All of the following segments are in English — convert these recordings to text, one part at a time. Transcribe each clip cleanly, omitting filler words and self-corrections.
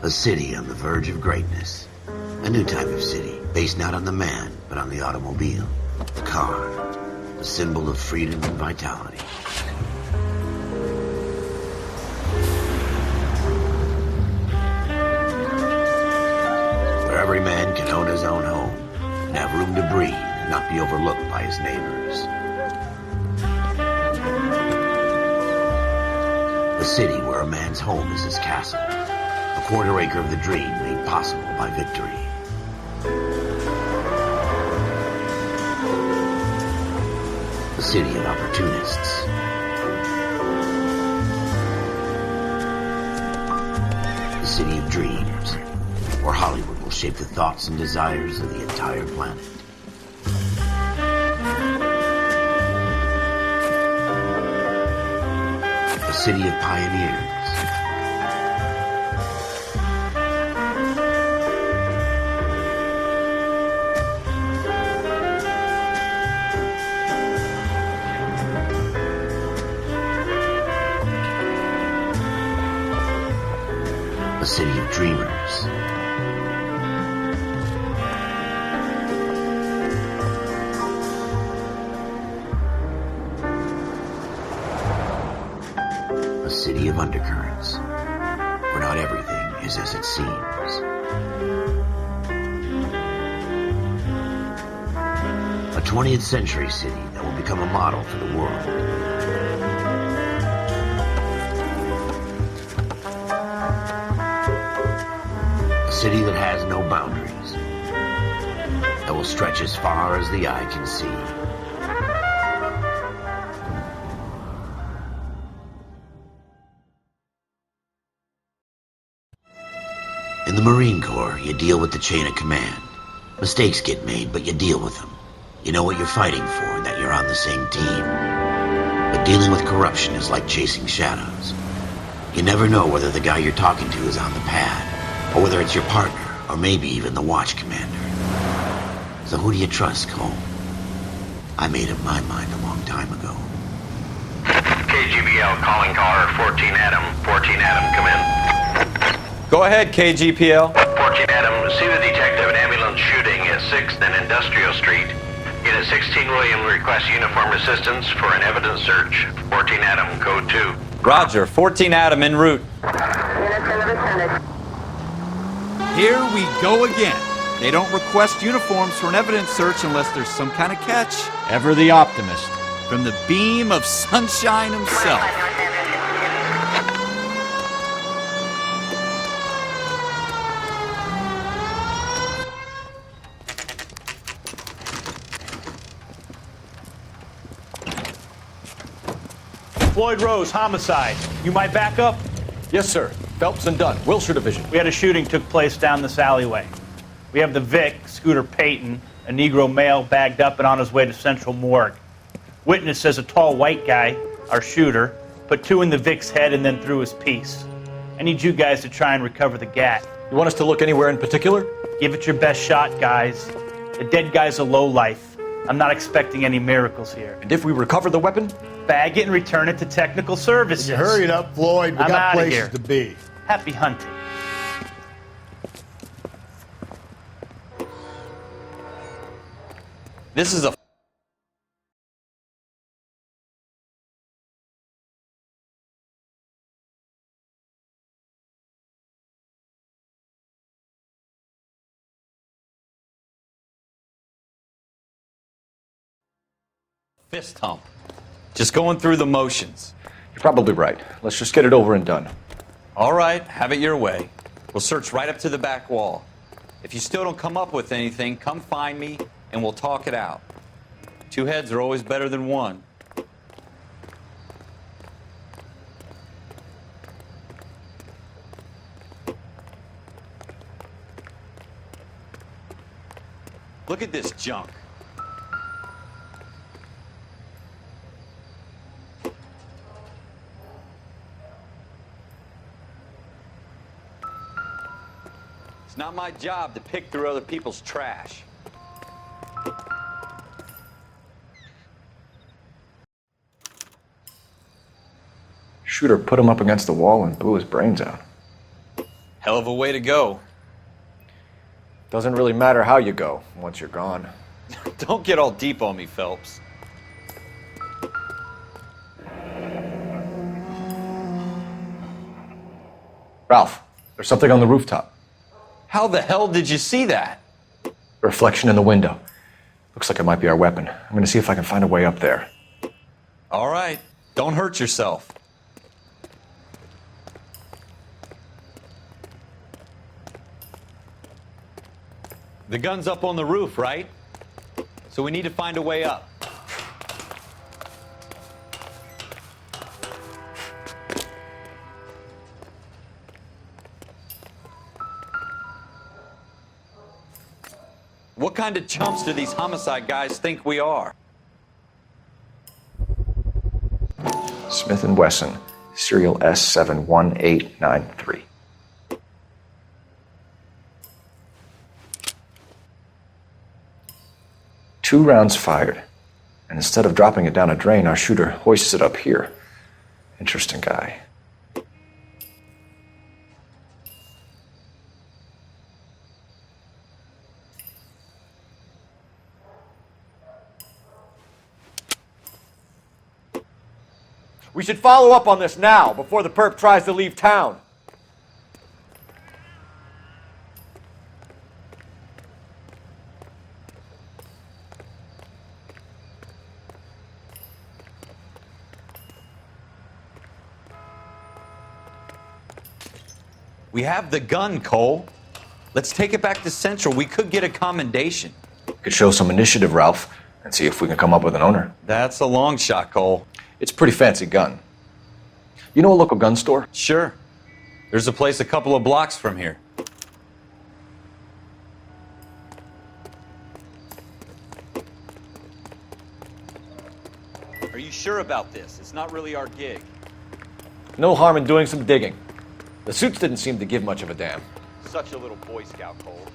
A city on the verge of greatness. A new type of city, based not on the man, but on the automobile. The car. The symbol of freedom and vitality. Where every man can own his own home, and have room to breathe, and not be overlooked by his neighbors. A city where a man's home is his castle. A quarter acre of the dream made possible by victory. A city of opportunists. A city of dreams, where Hollywood will shape the thoughts and desires of the entire planet. A city of pioneers. A city of dreamers. A city of undercurrents, where not everything is as it seems. A 20th century city that will become a model for the world. A city that has no boundaries, that will stretch as far as the eye can see. In the Marine Corps, you deal with the chain of command. Mistakes get made, but you deal with them. You know what you're fighting for and that you're on the same team. But dealing with corruption is like chasing shadows. You never know whether the guy you're talking to is on the pad, or whether it's your partner, or maybe even the watch commander. So who do you trust, Cole? I made up my mind a long time ago. KGBL calling caller 14 Adam. 14 Adam, come in. Go ahead, KGPL. 14 Adam, see the detective an ambulance shooting at 6th and Industrial Street. Unit 16 William requests uniform assistance for an evidence search. 14 Adam, code 2. Roger, 14 Adam en route. Here we go again. They don't request uniforms for an evidence search unless there's some kind of catch. Ever the optimist. From the beam of sunshine himself. Floyd Rose, homicide. You might back up? Yes, sir. Phelps and Dunn, Wilshire Division. We had a shooting took place down this alleyway. We have the Vic, Scooter Payton, a Negro male bagged up and on his way to Central Morgue. Witness says a tall white guy, our shooter, put 2 in the Vic's head and then threw his piece. I need you guys to try and recover the gat. You want us to look anywhere in particular? Give it your best shot, guys. The dead guy's a lowlife. I'm not expecting any miracles here. And if we recover the weapon? Bag it and return it to technical services. You hurry it up, Floyd. We I'm got outta places here. to be. Happy hunting. This is a fist hump. Just going through the motions. You're probably right. Let's just get it over and done. All right, have it your way. We'll search right up to the back wall. If you still don't come up with anything, come find me and we'll talk it out. 2 heads are always better than 1. Look at this junk. It's not my job to pick through other people's trash. Shooter put him up against the wall and blew his brains out. Hell of a way to go. Doesn't really matter how you go once you're gone. Don't get all deep on me, Phelps. Ralph, there's something on the rooftop. How the hell did you see that? A reflection in the window. Looks like it might be our weapon. I'm going to see if I can find a way up there. All right, don't hurt yourself. The gun's up on the roof, right? So we need to find a way up. What kind of chumps do these homicide guys think we are? Smith & Wesson, serial S71893. Two rounds fired, and instead of dropping it down a drain, our shooter hoists it up here. Interesting guy. We should follow up on this now, before the perp tries to leave town. We have the gun, Cole. Let's take it back to Central. We could get a commendation. Could show some initiative, Ralph, and see if we can come up with an owner. That's a long shot, Cole. It's a pretty fancy gun. You know a local gun store? Sure. There's a place a couple of blocks from here. Are you sure about this? It's not really our gig. No harm in doing some digging. The suits didn't seem to give much of a damn. Such a little Boy Scout, Cole.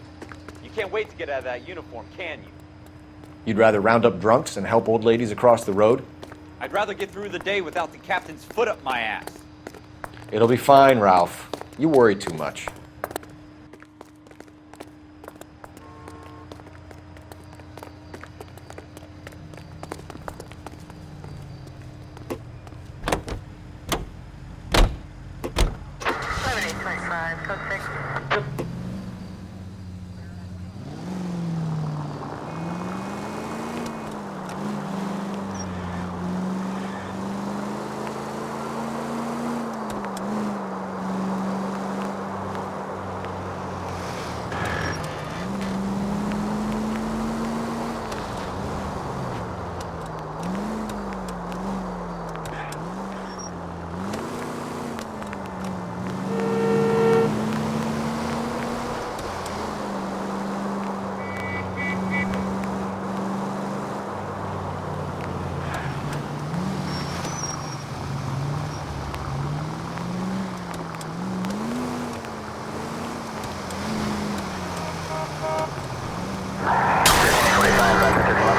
You can't wait to get out of that uniform, can you? You'd rather round up drunks and help old ladies across the road? I'd rather get through the day without the captain's foot up my ass. It'll be fine, Ralph. You worry too much.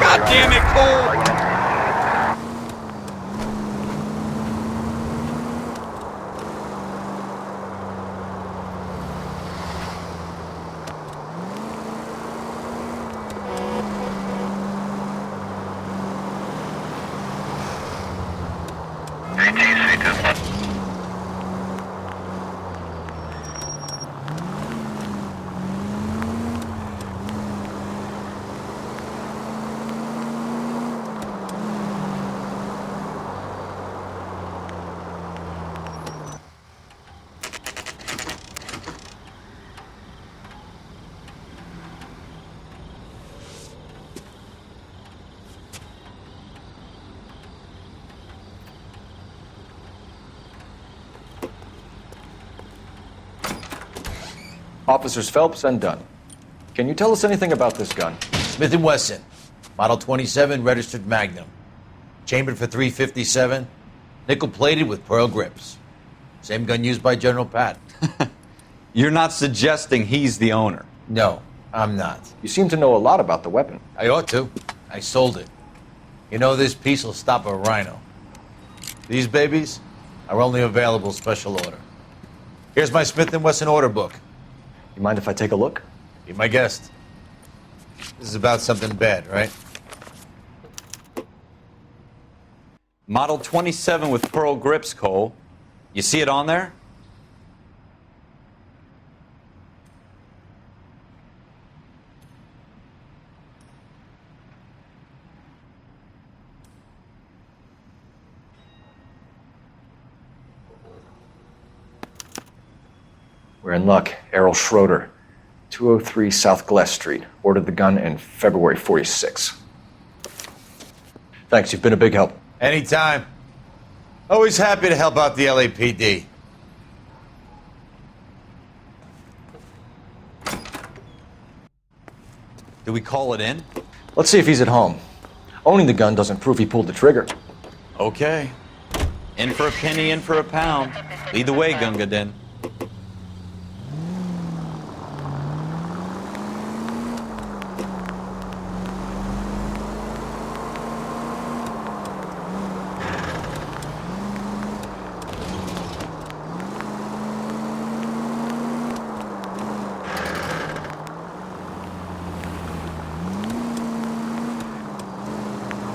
God damn it, Cole! Officers Phelps and Dunn. Can you tell us anything about this gun? Smith & Wesson, Model 27, registered Magnum. Chambered for .357, nickel-plated with pearl grips. Same gun used by General Patton. You're not suggesting he's the owner? No, I'm not. You seem to know a lot about the weapon. I ought to. I sold it. You know, this piece will stop a rhino. These babies are only available special order. Here's my Smith & Wesson order book. You mind if I take a look? Be my guest. This is about something bad, right? Model 27 with pearl grips, Cole. You see it on there? We're in luck. Errol Schroeder, 203 South Glass Street. Ordered the gun in February 46. Thanks, you've been a big help. Anytime. Always happy to help out the LAPD. Do we call it in? Let's see if he's at home. Owning the gun doesn't prove he pulled the trigger. Okay. In for a penny, in for a pound. Lead the way, Gunga Din.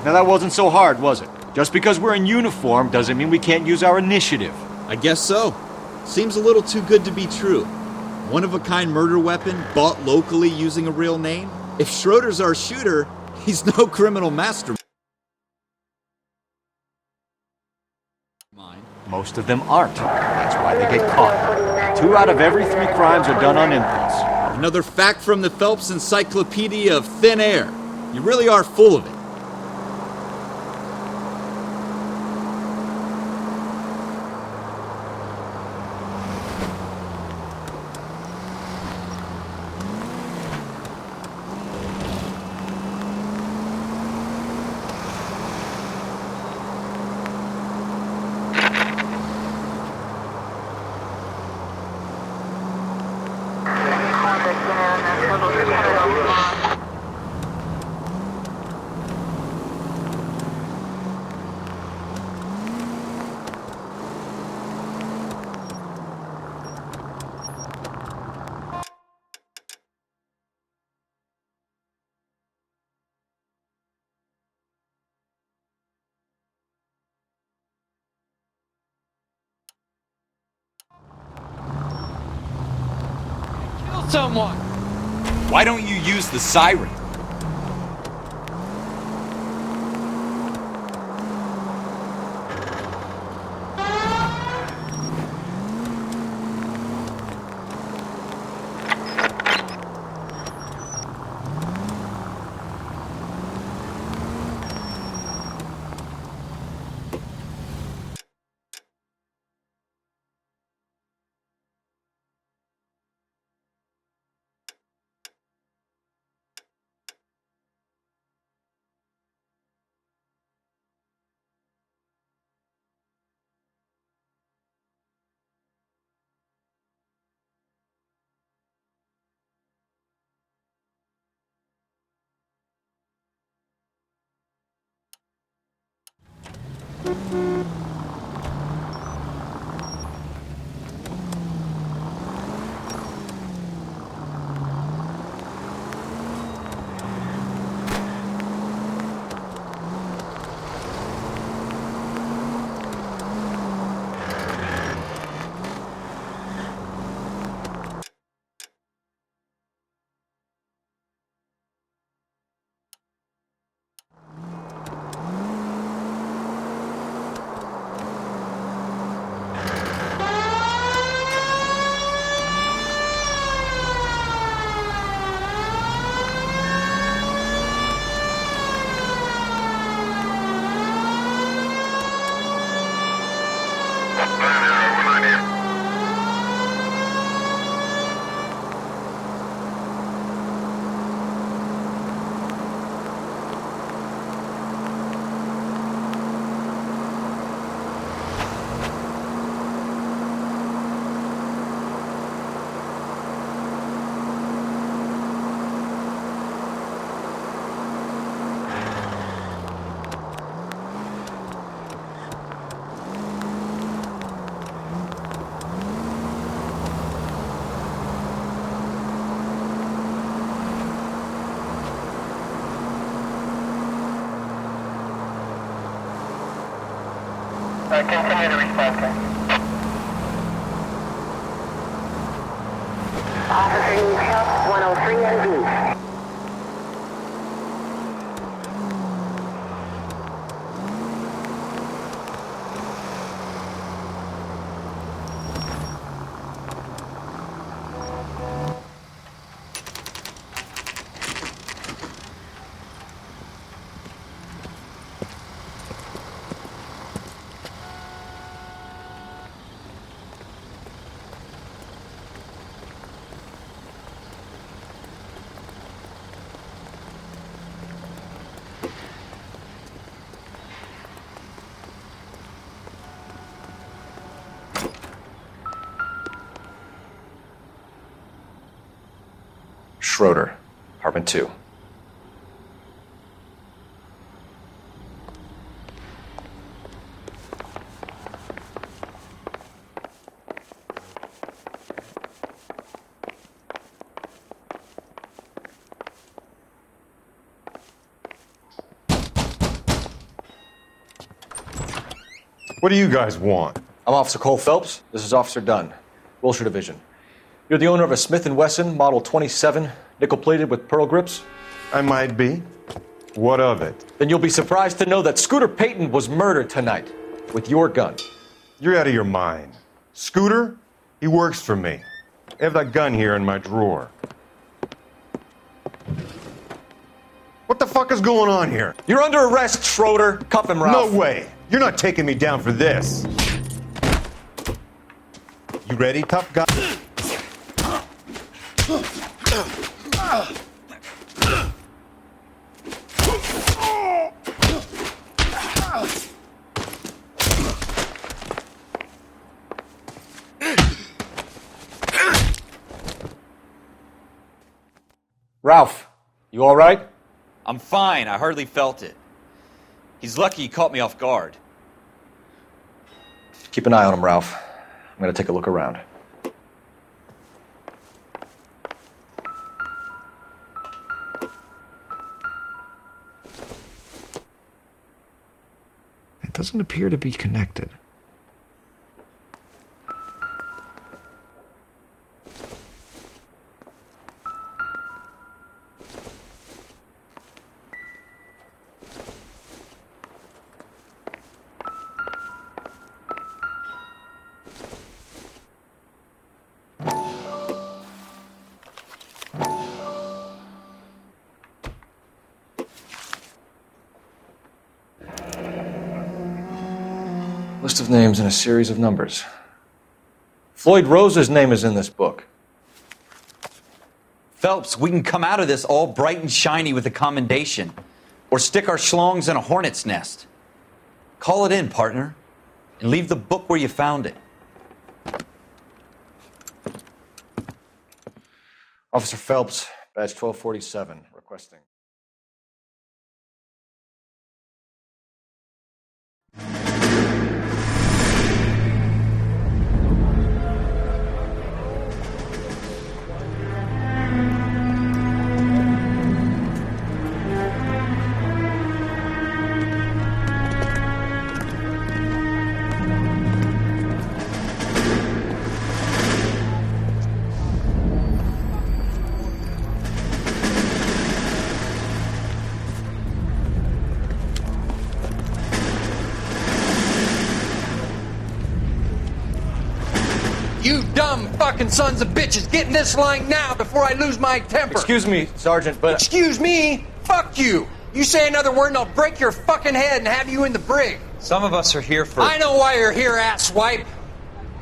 Now that wasn't so hard, was it? Just because we're in uniform doesn't mean we can't use our initiative. I guess so. Seems a little too good to be true. One-of-a-kind murder weapon bought locally using a real name? If Schroeder's our shooter, he's no criminal mastermind. Most of them aren't. That's why they get caught. 2 out of every 3 crimes are done on impulse. Another fact from the Phelps Encyclopedia of Thin Air. You really are full of it. Someone! Why don't you use the siren? continue to respond to. Officer needs help, 103 MD. Schroeder, apartment 2. What do you guys want? I'm Officer Cole Phelps. This is Officer Dunn, Wilshire Division. You're the owner of a Smith & Wesson Model 27, nickel-plated with pearl grips? I might be. What of it? Then you'll be surprised to know that Scooter Payton was murdered tonight with your gun. You're out of your mind. Scooter? He works for me. I have that gun here in my drawer. What the fuck is going on here? You're under arrest, Schroeder. Cuff him, Ralph. No way. You're not taking me down for this. You ready, tough guy? Ralph, you all right? I'm fine. I hardly felt it. He's lucky he caught me off guard. Keep an eye on him, Ralph. I'm going to take a look around. It doesn't appear to be connected. List of names and a series of numbers. Floyd Rose's name is in this book. Phelps, we can come out of this all bright and shiny with a commendation, or stick our schlongs in a hornet's nest. Call it in, partner, and leave the book where you found it. Officer Phelps, badge 1247, requesting. You dumb fucking sons of bitches, get in this line now before I lose my temper. Excuse me, Sergeant, but... Excuse me? Fuck you. You say another word and I'll break your fucking head and have you in the brig. Some of us are here for... I know why you're here, asswipe.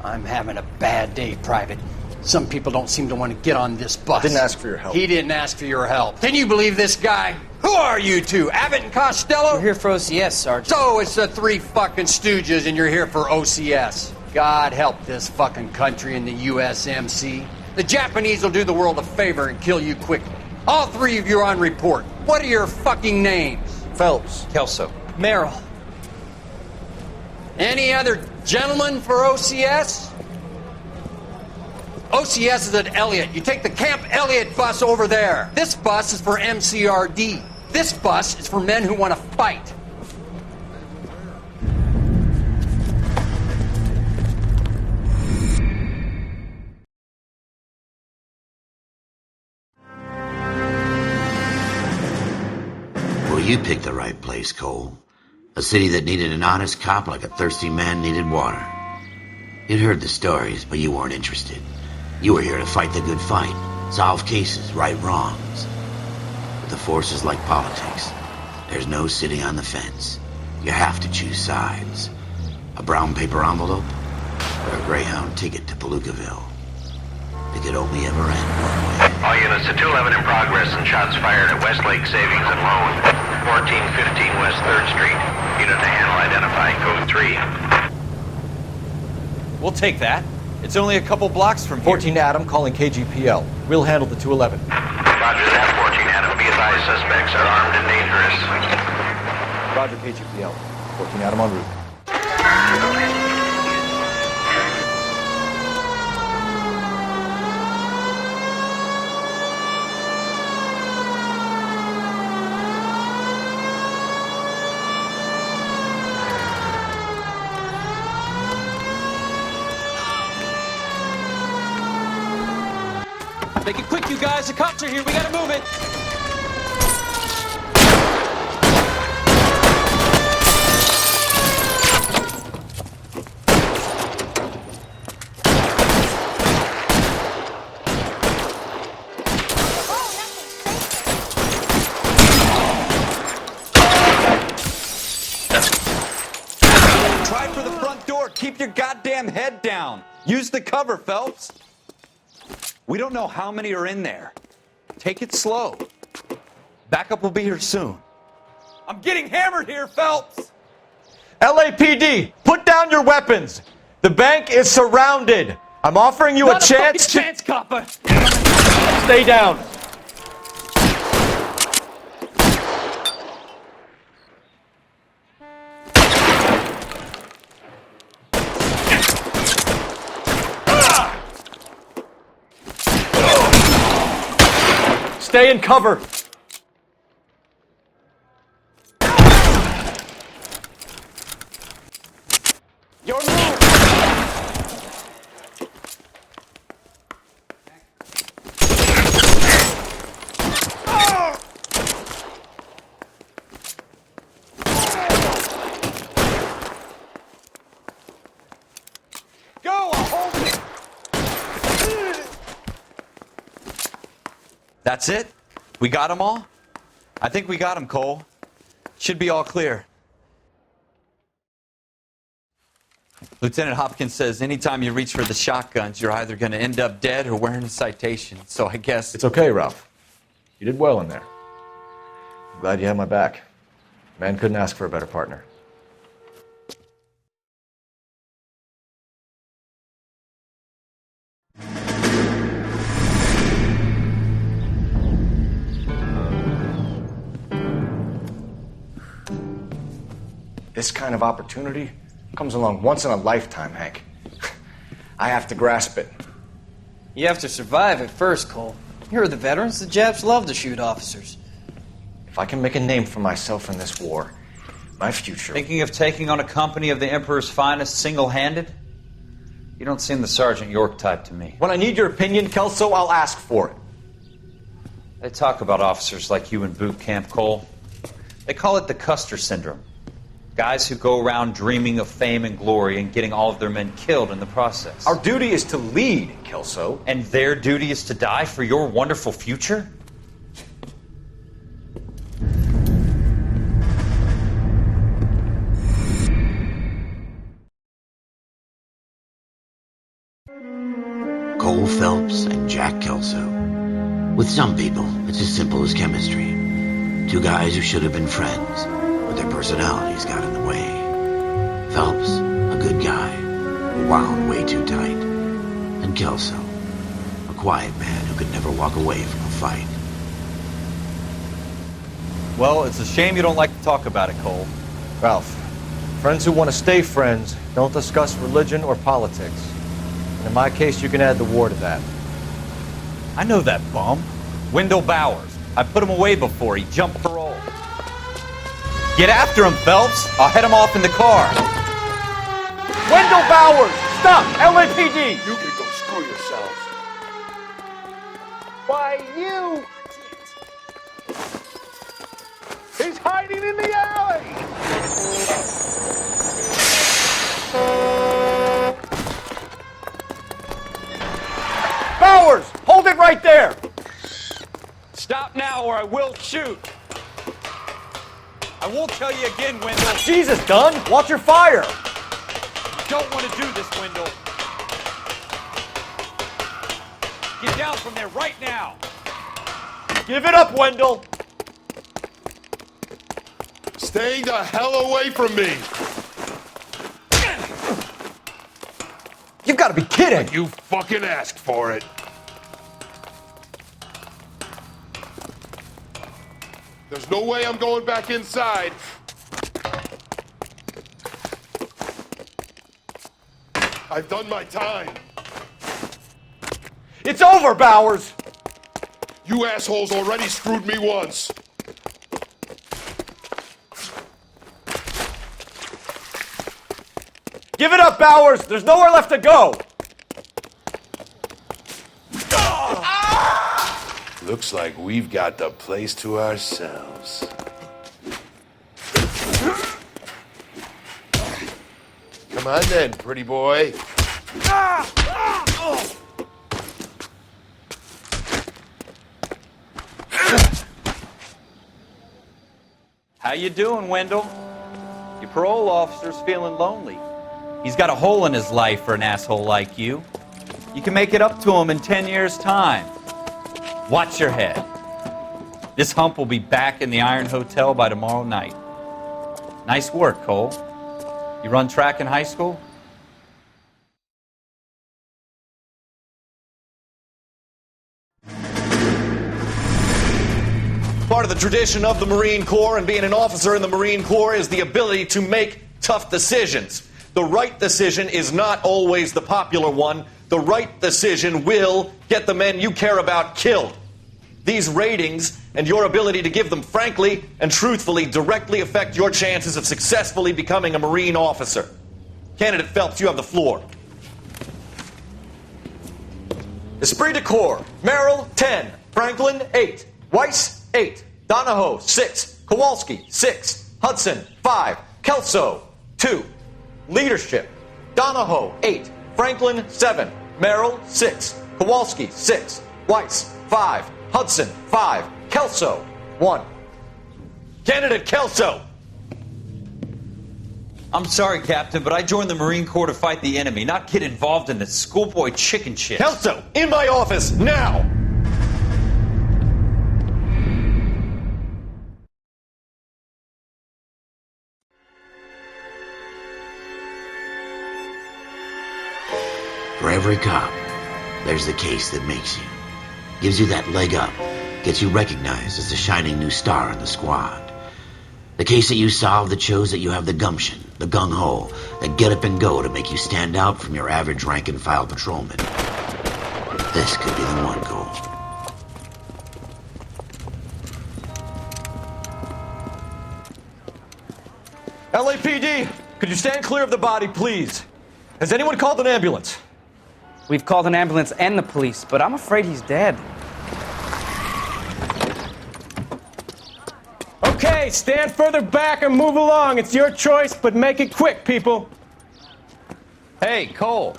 I'm having a bad day, Private. Some people don't seem to want to get on this bus. I didn't ask for your help. He didn't ask for your help. Can you believe this guy? Who are you two? Abbott and Costello? We're here for OCS, Sergeant. So it's the three fucking stooges and you're here for OCS. God help this fucking country and the USMC. The Japanese will do the world a favor and kill you quickly. All three of you are on report. What are your fucking names? Phelps. Kelso. Merrill. Any other gentlemen for OCS? OCS is at Elliott. You take the Camp Elliott bus over there. This bus is for MCRD. This bus is for men who want to fight. You picked the right place, Cole. A city that needed an honest cop like a thirsty man needed water. You'd heard the stories, but you weren't interested. You were here to fight the good fight, solve cases, right wrongs. But the force is like politics. There's no sitting on the fence. You have to choose sides. A brown paper envelope or a Greyhound ticket to Palookaville. It could only ever end one way. All units to 211 in progress and shots fired at Westlake Savings and Loan, 1415 West 3rd Street. Unit to handle identify, code 3. We'll take that. It's only a couple blocks from here. 14 Adam calling KGPL. We'll handle the 211. Roger that, 14 Adam. Be advised, suspects are armed and dangerous. Roger, KGPL. 14 Adam en route. Make it quick, you guys. The cops are here. We gotta move it. Try for the front door. Keep your goddamn head down. Use the cover, Phelps. We don't know how many are in there. Take it slow. Backup will be here soon. I'm getting hammered here, Phelps! LAPD, put down your weapons. The bank is surrounded. I'm offering you Not a chance fucking chance, copper! Stay down. Stay in cover. Your move. Go! I'll hold it! That's it? We got them all? I think we got them, Cole. Should be all clear. Lieutenant Hopkins says anytime you reach for the shotguns, you're either going to end up dead or wearing a citation. So I guess... It's okay, Ralph. You did well in there. I'm glad you had my back. Man couldn't ask for a better partner. This kind of opportunity comes along once in a lifetime, Hank. I have to grasp it. You have to survive it first, Cole. Here are the veterans. The Japs love to shoot officers. If I can make a name for myself in this war, my future... Thinking of taking on a company of the Emperor's finest single-handed? You don't seem the Sergeant York type to me. When I need your opinion, Kelso, I'll ask for it. They talk about officers like you in boot camp, Cole. They call it the Custer Syndrome. Guys who go around dreaming of fame and glory and getting all of their men killed in the process. Our duty is to lead, Kelso. And their duty is to die for your wonderful future? Cole Phelps and Jack Kelso. With some people, it's as simple as chemistry. Two guys who should have been friends, but their personalities got in the way. Phelps, a good guy, who wound way too tight. And Kelso, a quiet man who could never walk away from a fight. Well, it's a shame you don't like to talk about it, Cole. Ralph, friends who want to stay friends don't discuss religion or politics. And in my case, you can add the war to that. I know that bum. Wendell Bowers. I put him away before. He jumped parole. Get after him, Phelps. I'll head him off in the car. Wendell Bowers! Stop! LAPD! You can go screw yourselves. Why, you... He's hiding in the alley! Bowers! Hold it right there! Stop now or I will shoot. I won't tell you again, Wendell. Jesus, Dunn! Watch your fire! Don't want to do this, Wendell. Get down from there right now. Give it up, Wendell! Stay the hell away from me! You've got to be kidding! You fucking asked for it. There's no way I'm going back inside. I've done my time. It's over, Bowers! You assholes already screwed me once. Give it up, Bowers! There's nowhere left to go! Looks like we've got the place to ourselves. Come on then, pretty boy. How you doing, Wendell? Your parole officer's feeling lonely. He's got a hole in his life for an asshole like you. You can make it up to him in 10 years' time. Watch your head. This hump will be back in the Iron Hotel by tomorrow night. Nice work, Cole. You run track in high school? Part of the tradition of the Marine Corps and being an officer in the Marine Corps is the ability to make tough decisions. The right decision is not always the popular one. The right decision will get the men you care about killed. These ratings and your ability to give them frankly and truthfully directly affect your chances of successfully becoming a Marine officer. Candidate Phelps, you have the floor. Esprit de Corps, Merrill, 10. Franklin, 8. Weiss, 8. Donahoe, 6. Kowalski, 6. Hudson, 5. Kelso, 2. Leadership, Donahoe, 8. Franklin, 7. Merrill, 6. Kowalski, 6. Weiss, 5. Hudson, 5. Kelso, 1. Candidate Kelso! I'm sorry, Captain, but I joined the Marine Corps to fight the enemy, not get involved in this schoolboy chicken shit. Kelso, in my office, now! For every cop, there's the case that makes you. Gives you that leg up. Gets you recognized as the shining new star in the squad. The case that you solve that shows that you have the gumption, the gung-ho, the get up and go to make you stand out from your average rank-and-file patrolman. This could be the one, Cole. LAPD, could you stand clear of the body, please? Has anyone called an ambulance? We've called an ambulance and the police, but I'm afraid he's dead. Okay, stand further back and move along. It's your choice, but make it quick, people. Hey, Cole.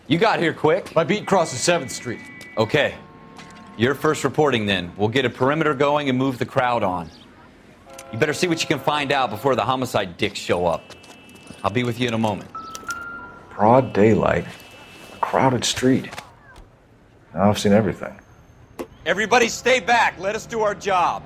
You got here quick. My beat crosses 7th Street. Okay. You're first reporting then. We'll get a perimeter going and move the crowd on. You better see what you can find out before the homicide dicks show up. I'll be with you in a moment. Broad daylight. A crowded street. Now I've seen everything. Everybody stay back. Let us do our job.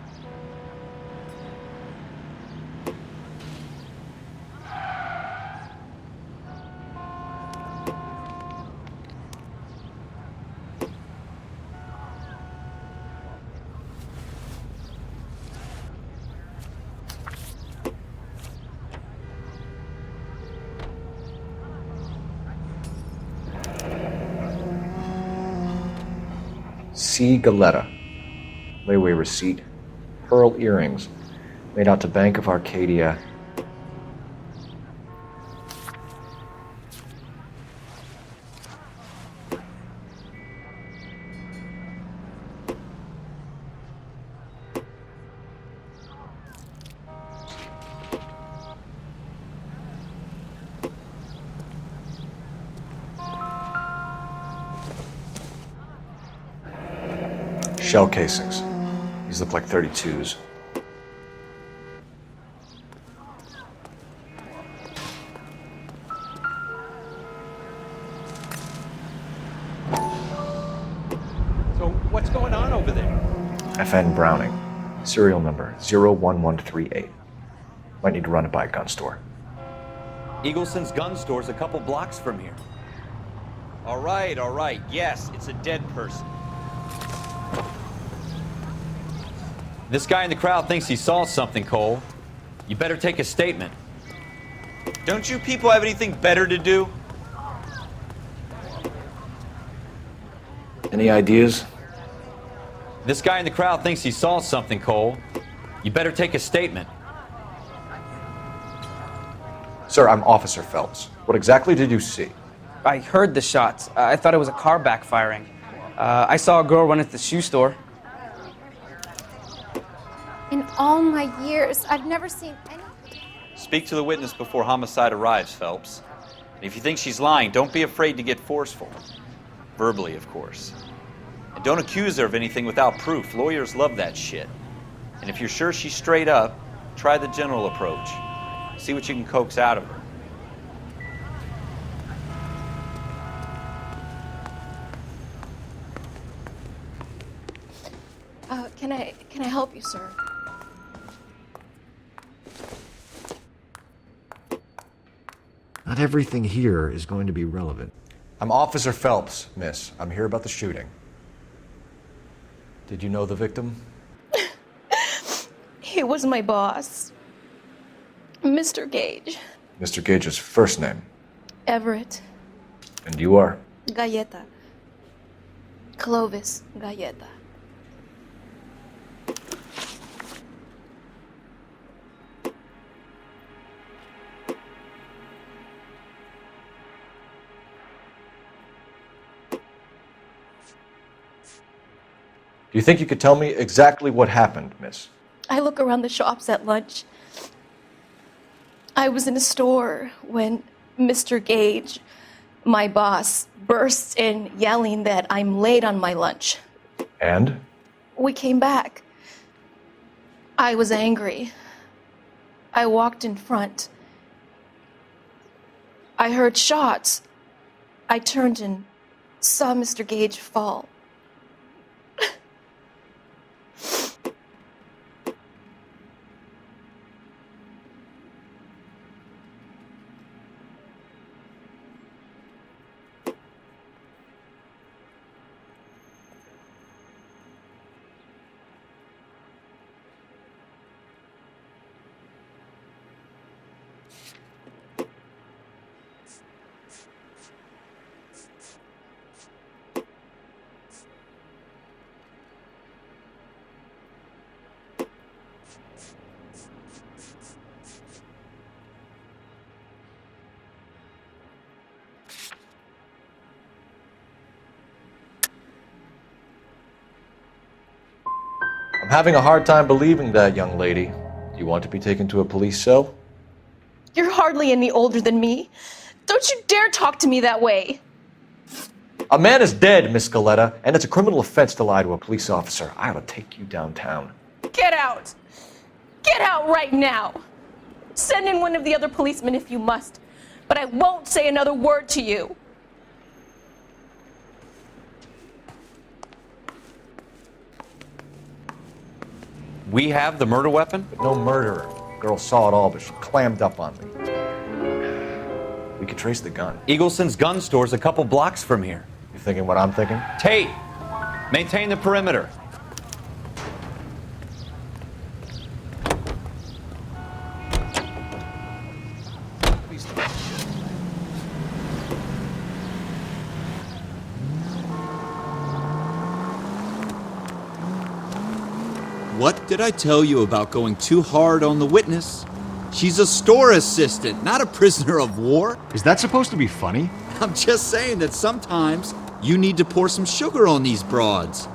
C. Galetta. Layaway receipt. Pearl earrings. Made out to Bank of Arcadia. Shell casings. These look like 32s. So what's going on over there? FN Browning. Serial number 01138. Might need to run it by a gun store. Eagleson's gun store's a couple blocks from here. All right. Yes, it's a dead person. This guy in the crowd thinks he saw something, Cole. You better take a statement. Don't you people have anything better to do? Any ideas? This guy in the crowd thinks he saw something, Cole. You better take a statement. Sir, I'm Officer Phelps. What exactly did you see? I heard the shots. I thought it was a car backfiring. I saw a girl run into the shoe store. In all my years, I've never seen anything. Speak to the witness before homicide arrives, Phelps. And if you think she's lying, don't be afraid to get forceful. Verbally, of course. And don't accuse her of anything without proof. Lawyers love that shit. And if you're sure she's straight up, try the general approach. See what you can coax out of her. Can I help you, sir? Not everything here is going to be relevant. I'm Officer Phelps, miss. I'm here about the shooting. Did you know the victim? He was my boss, Mr. Gage. Mr. Gage's first name. Everett. And you are? Galleta. Clovis Galleta. Do you think you could tell me exactly what happened, miss? I look around the shops at lunch. I was in a store when Mr. Gage, my boss, bursts in yelling that I'm late on my lunch. And? We came back. I was angry. I walked in front. I heard shots. I turned and saw Mr. Gage fall. I'm having a hard time believing that, young lady. Do you want to be taken to a police cell? You're hardly any older than me. Don't you dare talk to me that way. A man is dead, Miss Galleta, and it's a criminal offense to lie to a police officer. I ought to take you downtown. Get out! Get out right now! Send in one of the other policemen if you must, but I won't say another word to you. We have the murder weapon? No murderer. Girl saw it all, but she clammed up on me. We could trace the gun. Eagleson's gun store's a couple blocks from here. You thinking what I'm thinking? Tate, maintain the perimeter. What did I tell you about going too hard on the witness? She's a store assistant, not a prisoner of war. Is that supposed to be funny? I'm just saying that sometimes you need to pour some sugar on these broads.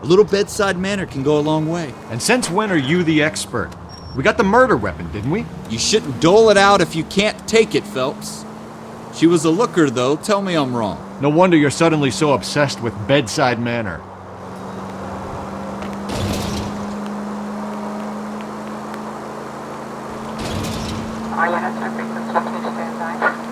A little bedside manner can go a long way. And since when are you the expert? We got the murder weapon, didn't we? You shouldn't dole it out if you can't take it, Phelps. She was a looker, though. Tell me I'm wrong. No wonder you're suddenly so obsessed with bedside manner. All units to frequency 2 stand by.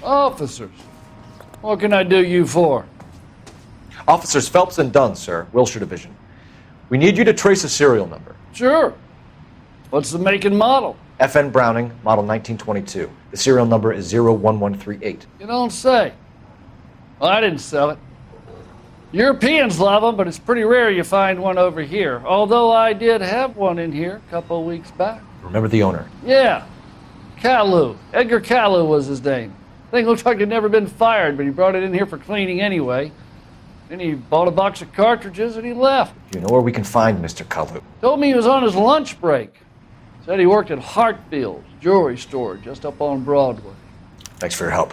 Officers, what can I do you for? Officers Phelps and Dunn, sir, Wilshire Division. We need you to trace a serial number. Sure. What's the make and model? FN Browning, model 1922. The serial number is 01138. You don't say. Well, I didn't sell it. Europeans love them, but it's pretty rare you find one over here. Although I did have one in here a couple of weeks back. Remember the owner? Yeah. Kalu. Edgar Kalu was his name. Thing looked like he'd never been fired, but he brought it in here for cleaning anyway. Then he bought a box of cartridges and he left. Do you know where we can find Mr. Kalu? Told me he was on his lunch break. Said he worked at Hartfield's jewelry store just up on Broadway. Thanks for your help.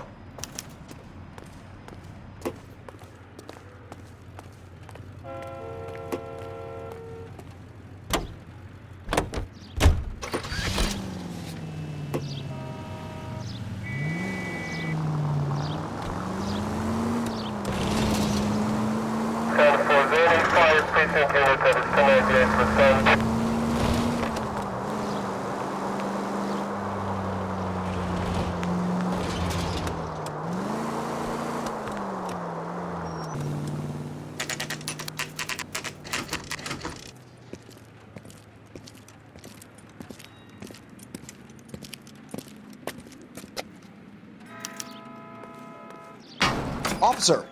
Officer,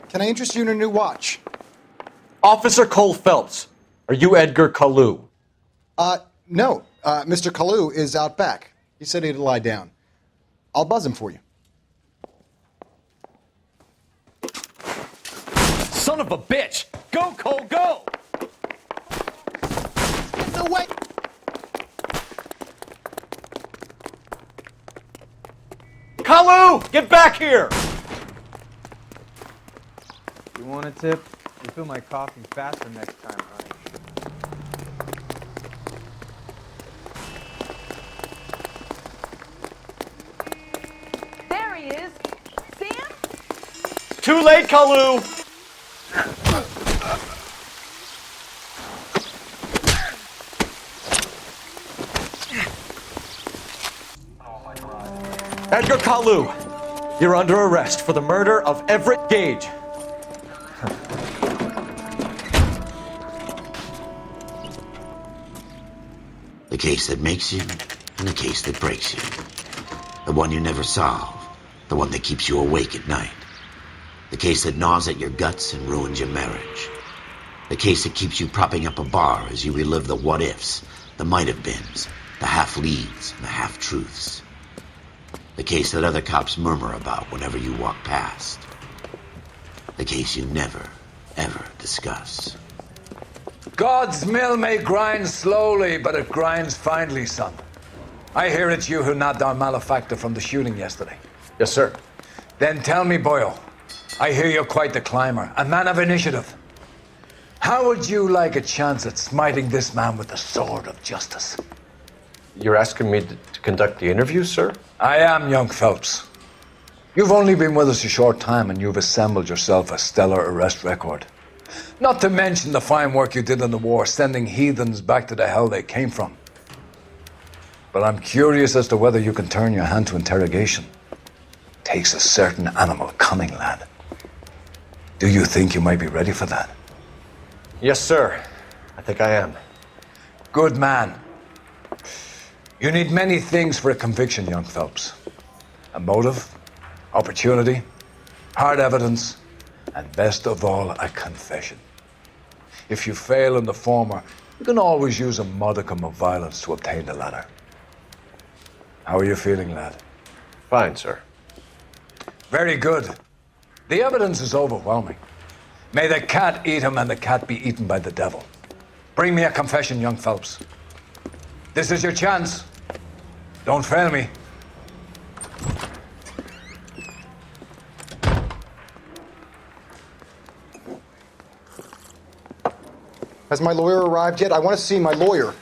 can I interest you in a new watch? Officer Cole Phelps, are you Edgar Kalu? No. Mr. Kalu is out back. He said he'd lie down. I'll buzz him for you. Son of a bitch! Go, Cole, go! No way! Kalu, get back here! You want a tip? Refill my coffee faster next time, right? There he is. Sam? Too late, Kalu! Edgar Kalu, you're under arrest for the murder of Everett Gage. The case that makes you, and the case that breaks you. The one you never solve, the one that keeps you awake at night. The case that gnaws at your guts and ruins your marriage. The case that keeps you propping up a bar as you relive the what-ifs, the might-have-beens, the half-leads, and the half-truths. The case that other cops murmur about whenever you walk past. The case you never, ever discuss. God's mill may grind slowly, but it grinds finely, son. I hear it's you who nabbed our malefactor from the shooting yesterday. Yes, sir. Then tell me, Boyle, I hear you're quite the climber, a man of initiative. How would you like a chance at smiting this man with the sword of justice? You're asking me to conduct the interview, sir? I am, young Phelps. You've only been with us a short time and you've assembled yourself a stellar arrest record. Not to mention the fine work you did in the war, sending heathens back to the hell they came from. But I'm curious as to whether you can turn your hand to interrogation. Takes a certain animal cunning, lad. Do you think you might be ready for that? Yes, sir. I think I am. Good man. You need many things for a conviction, young Phelps. A motive, opportunity, hard evidence, and best of all, a confession. If you fail in the former, you can always use a modicum of violence to obtain the latter. How are you feeling, lad? Fine, sir. Very good. The evidence is overwhelming. May the cat eat him and the cat be eaten by the devil. Bring me a confession, young Phelps. This is your chance. Don't fail me. Has my lawyer arrived yet? I want to see my lawyer.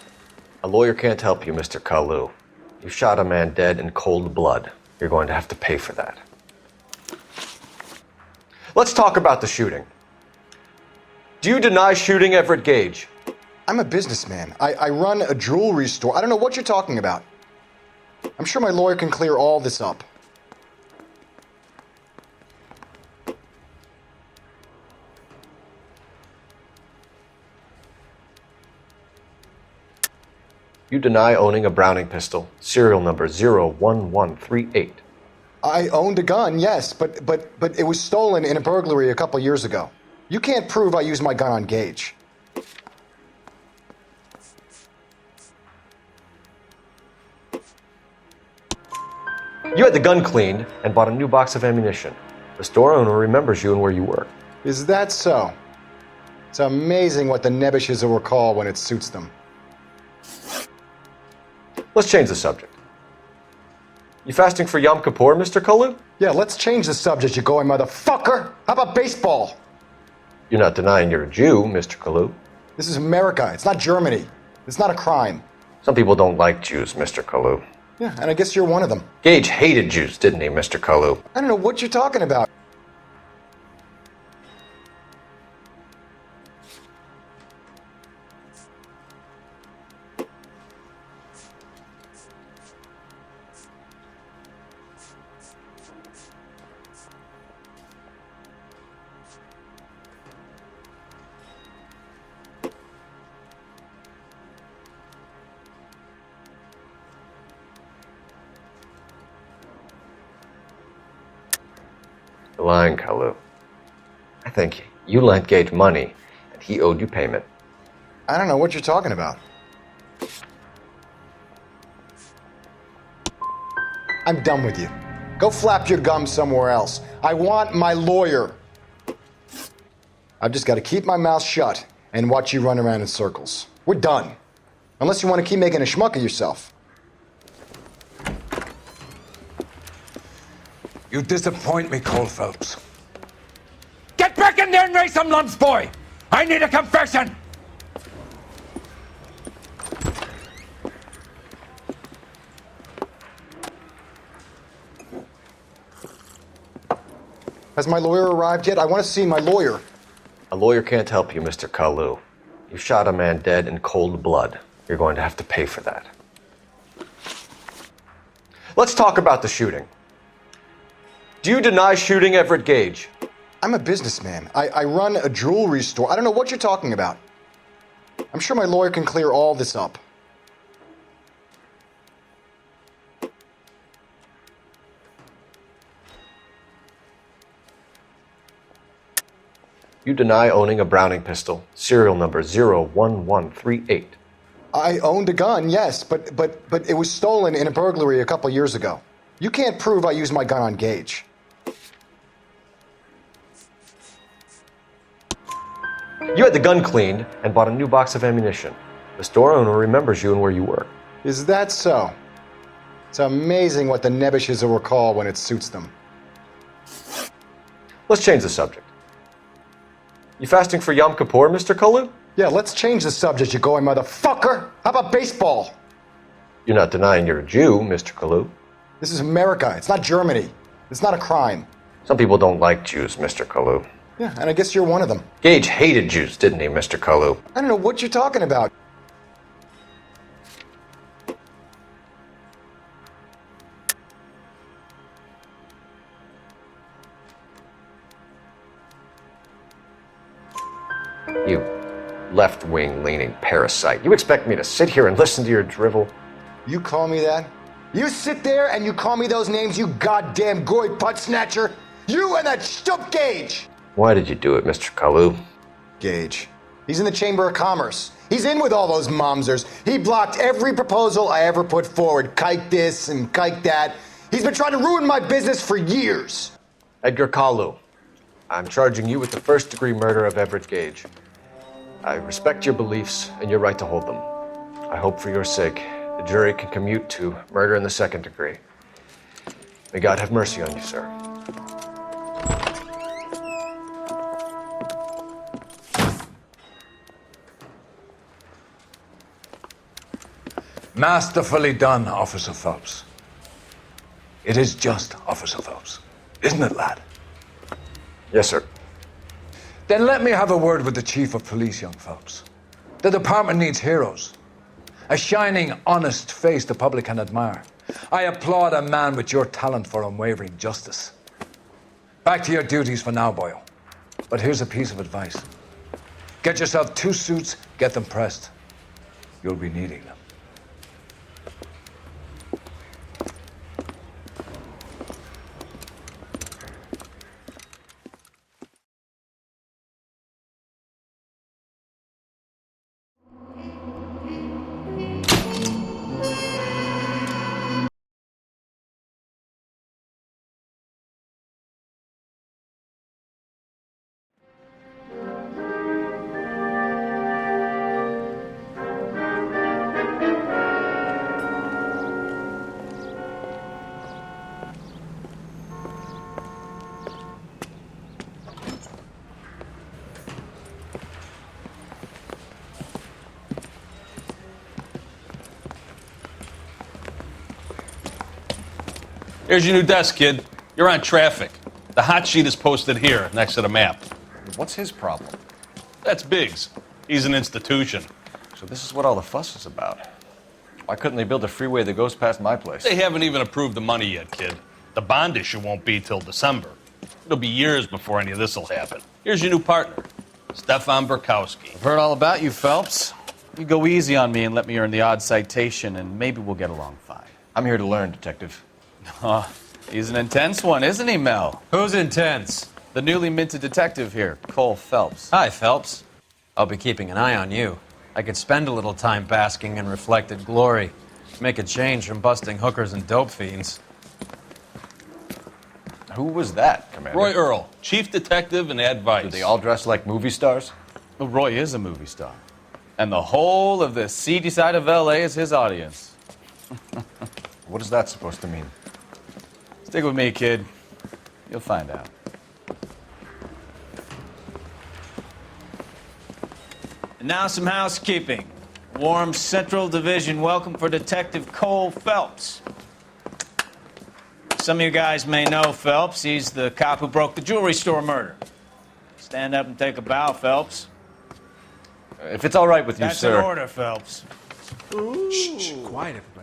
A lawyer can't help you, Mr. Kalu. You shot a man dead in cold blood. You're going to have to pay for that. Let's talk about the shooting. Do you deny shooting Everett Gage? I'm a businessman. I run a jewelry store. I don't know what you're talking about. I'm sure my lawyer can clear all this up. You deny owning a Browning pistol, serial number 01138. I owned a gun, yes, but it was stolen in a burglary a couple years ago. You can't prove I used my gun on Gage. You had the gun cleaned and bought a new box of ammunition. The store owner remembers you and where you work. Is that so? It's amazing what the nebbishes will recall when it suits them. Let's change the subject. You fasting for Yom Kippur, Mr. Kalu? Yeah, let's change the subject, you going motherfucker! How about baseball? You're not denying you're a Jew, Mr. Kalu. This is America. It's not Germany. It's not a crime. Some people don't like Jews, Mr. Kalu. Yeah, and I guess you're one of them. Gage hated Jews, didn't he, Mr. Kalu? I don't know what you're talking about. You're lying, Kalu. I think you lent Gage money, and he owed you payment. I don't know what you're talking about. I'm done with you. Go flap your gums somewhere else. I want my lawyer. I've just got to keep my mouth shut and watch you run around in circles. We're done. Unless you want to keep making a schmuck of yourself. You disappoint me, Cole Phelps. Get back in there and raise some lumps, boy! I need a confession! Has my lawyer arrived yet? I want to see my lawyer. A lawyer can't help you, Mr. Kalu. You shot a man dead in cold blood. You're going to have to pay for that. Let's talk about the shooting. Do you deny shooting Everett Gage? I'm a businessman. I run a jewelry store. I don't know what you're talking about. I'm sure my lawyer can clear all this up. You deny owning a Browning pistol, serial number 01138. I owned a gun, yes, but it was stolen in a burglary a couple years ago. You can't prove I used my gun on Gage. You had the gun cleaned and bought a new box of ammunition. The store owner remembers you and where you work. Is that so? It's amazing what the nebbishes will recall when it suits them. Let's change the subject. You fasting for Yom Kippur, Mr. Kalu? Yeah, let's change the subject, you going motherfucker! How about baseball? You're not denying you're a Jew, Mr. Kalu. This is America. It's not Germany. It's not a crime. Some people don't like Jews, Mr. Kalu. Yeah, and I guess you're one of them. Gage hated Jews, didn't he, Mr. Kalu? I don't know what you're talking about. You left-wing leaning parasite. You expect me to sit here and listen to your drivel? You call me that? You sit there and you call me those names, you goddamn goy putt snatcher? You and that stup Gage! Why did you do it, Mr. Kalu? Gage. He's in the Chamber of Commerce. He's in with all those momsers. He blocked every proposal I ever put forward. Kike this and kike that. He's been trying to ruin my business for years. Edgar Kalu, I'm charging you with the first-degree murder of Everett Gage. I respect your beliefs and your right to hold them. I hope for your sake the jury can commute to murder in the second degree. May God have mercy on you, sir. Masterfully done, Officer Phelps. It is just Officer Phelps. Isn't it, lad? Yes, sir. Then let me have a word with the Chief of Police, young Phelps. The department needs heroes. A shining, honest face the public can admire. I applaud a man with your talent for unwavering justice. Back to your duties for now, boyo. But here's a piece of advice. Get yourself 2 suits, get them pressed. You'll be needing them. Here's your new desk, kid. You're on traffic. The hot sheet is posted here, next to the map. What's his problem? That's Biggs. He's an institution. So this is what all the fuss is about. Why couldn't they build a freeway that goes past my place? They haven't even approved the money yet, kid. The bond issue won't be till December. It'll be years before any of this will happen. Here's your new partner, Stefan Burkowski. I've heard all about you, Phelps. You go easy on me and let me earn the odd citation, and maybe we'll get along fine. I'm here to learn, Detective. He's an intense one, isn't he, Mel? Who's intense? The newly minted detective here, Cole Phelps. Hi, Phelps. I'll be keeping an eye on you. I could spend a little time basking in reflected glory. Make a change from busting hookers and dope fiends. Who was that, Commander? Roy Earl, chief detective and advice. Do they all dress like movie stars? Well, Roy is a movie star. And the whole of the seedy side of L.A. is his audience. What is that supposed to mean? Stick with me, kid. You'll find out. And now some housekeeping. Warm Central Division welcome for Detective Cole Phelps. Some of you guys may know Phelps. He's the cop who broke the jewelry store murder. Stand up and take a bow, Phelps. If it's all right with you, sir. That's an order, Phelps. Shh, quiet, everybody.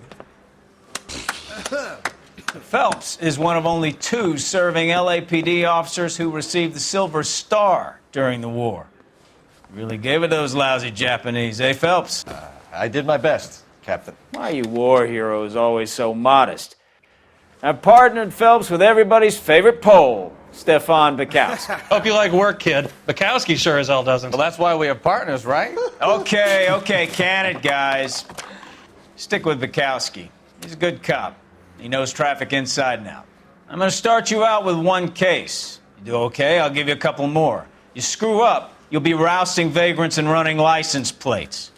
Phelps is one of only 2 serving LAPD officers who received the Silver Star during the war. Really gave it those lousy Japanese, eh, Phelps? I did my best, Captain. Why are you war heroes always so modest? I've partnered Phelps with everybody's favorite Pole, Stefan Burkowski. Hope you like work, kid. Bukowski sure as hell doesn't. Well, that's why we have partners, right? Okay, can it, guys. Stick with Burkowski. He's a good cop. He knows traffic inside and out. I'm going to start you out with 1 case. You do okay, I'll give you a couple more. You screw up, you'll be rousting vagrants and running license plates.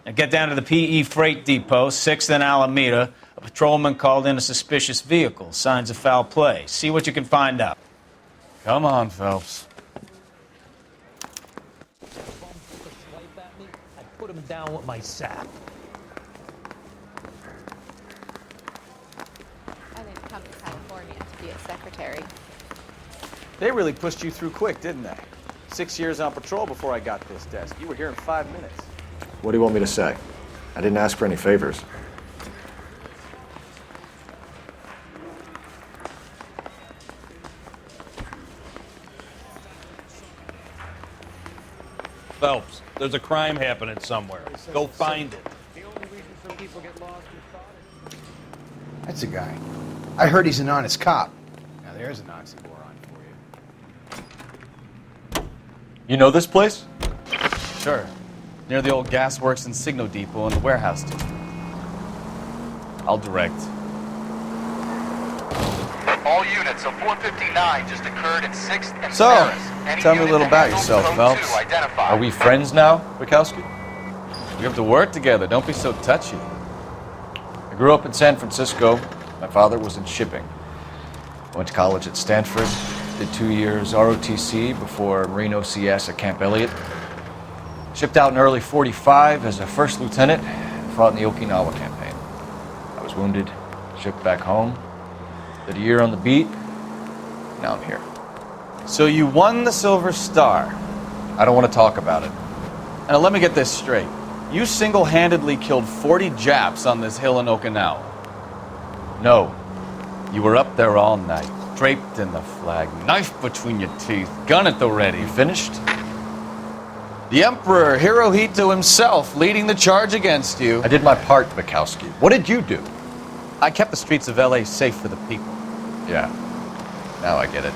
Now get down to the PE Freight Depot, 6th and Alameda. A patrolman called in a suspicious vehicle. Signs of foul play. See what you can find out. Come on, Phelps. I put him down with my sap. I didn't come to California to be a secretary. They really pushed you through quick, didn't they? 6 years on patrol before I got this desk. You were here in 5 minutes. What do you want me to say? I didn't ask for any favors. Phelps, there's a crime happening somewhere. Go find it. The only reason some people get lost in thought. That's a guy. I heard he's an honest cop. Now there's an oxymoron for you. You know this place? Sure. Near the old gasworks and Signal Depot and the warehouse, too. I'll direct. All units of 459 just occurred in 6th and So, Paris. tell me a little about yourself, Phelps. Are we friends now, Bukowski? We have to work together. Don't be so touchy. I grew up in San Francisco. My father was in shipping. Went to college at Stanford. Did 2 years ROTC before Marine OCS at Camp Elliott. Shipped out in early '45 as a first lieutenant. Fought in the Okinawa campaign. was wounded, shipped back home, did a year on the beat. Now I'm here. So you won the Silver Star. I don't want to talk about it. Now let me get this straight. You single-handedly killed 40 Japs on this hill in Okinawa. No. You were up there all night, draped in the flag, knife between your teeth, gun at the ready. You finished? The Emperor Hirohito himself leading the charge against you. I did my part, Bukowski. What did you do? I kept the streets of LA safe for the people. Yeah. Now I get it.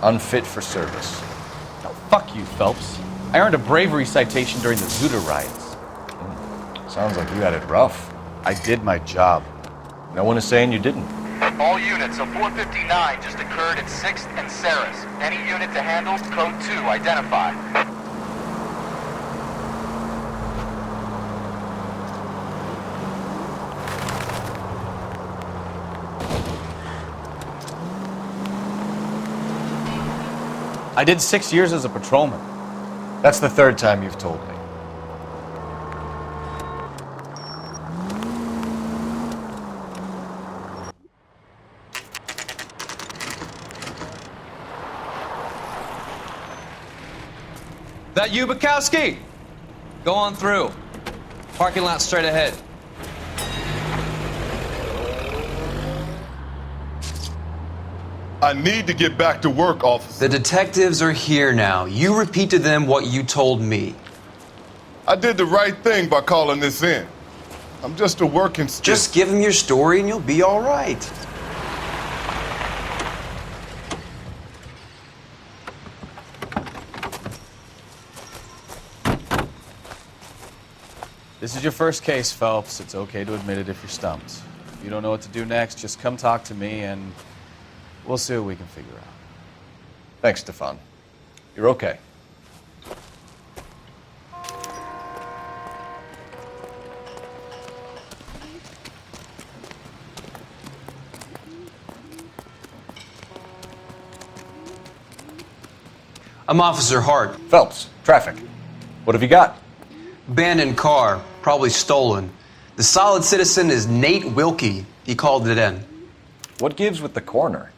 Unfit for service. Now, fuck you, Phelps. I earned a bravery citation during the Zuda riots. Sounds like you had it rough. I did my job. No one is saying you didn't. All units, a 459 just occurred at 6th and Saris. Any unit to handle, code 2, identify. I did 6 years as a patrolman. That's the third time you've told me. That you, Bukowski? Go on through. Parking lot straight ahead. I need to get back to work, officer. The detectives are here now. You repeat to them what you told me. I did the right thing by calling this in. I'm just a working stick. Just give them your story and you'll be all right. This is your first case, Phelps. It's okay to admit it if you're stumped. If you don't know what to do next, just come talk to me and we'll see what we can figure out. Thanks, Stefan. You're okay. I'm Officer Hart. Phelps, traffic. What have you got? Abandoned car, probably stolen. The solid citizen is Nate Wilkie. He called it in. What gives with the coroner?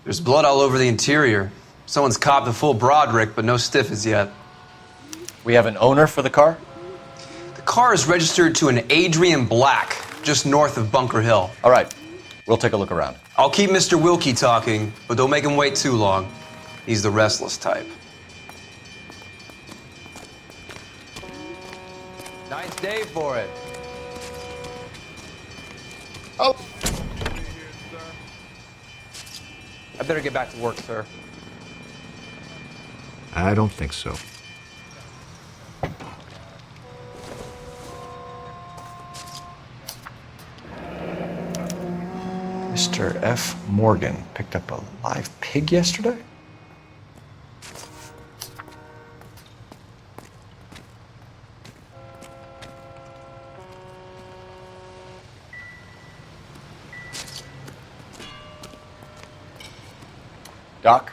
There's blood all over the interior. Someone's copped a full Broderick, but no stiff as yet. We have an owner for the car? The car is registered to an Adrian Black, just north of Bunker Hill. All right, we'll take a look around. I'll keep Mr. Wilkie talking, but don't make him wait too long. He's the restless type. Nice day for it. Oh. I better get back to work, sir. I don't think so. Mr. F. Morgan picked up a live pig yesterday? Doc?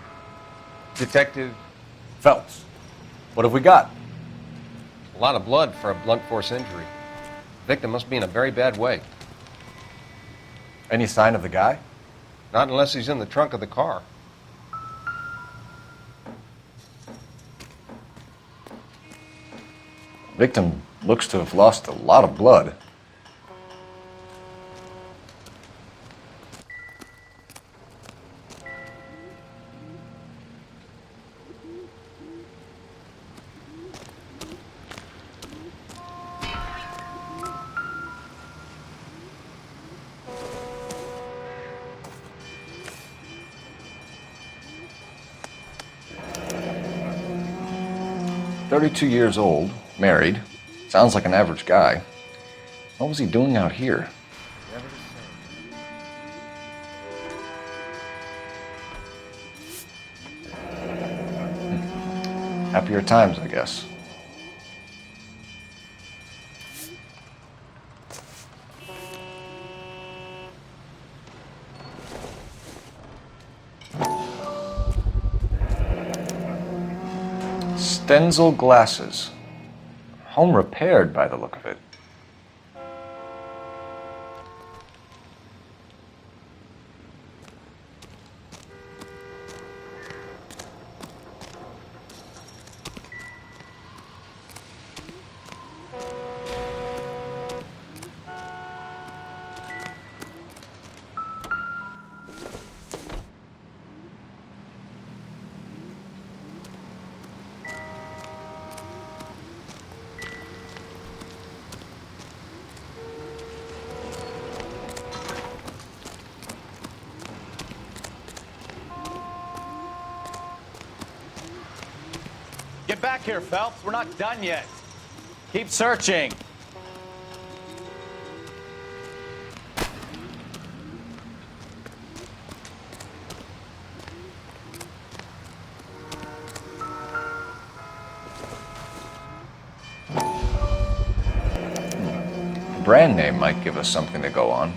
Detective Phelps. What have we got? A lot of blood for a blunt force injury. Victim must be in a very bad way. Any sign of the guy? Not unless he's in the trunk of the car. Victim looks to have lost a lot of blood. "32 years old, married. Sounds like an average guy. What was he doing out here?" Happier times, I guess. Stenzel glasses. Home repaired by the look of it. back here, Phelps. We're not done yet. Keep searching. Brand name might give us something to go on.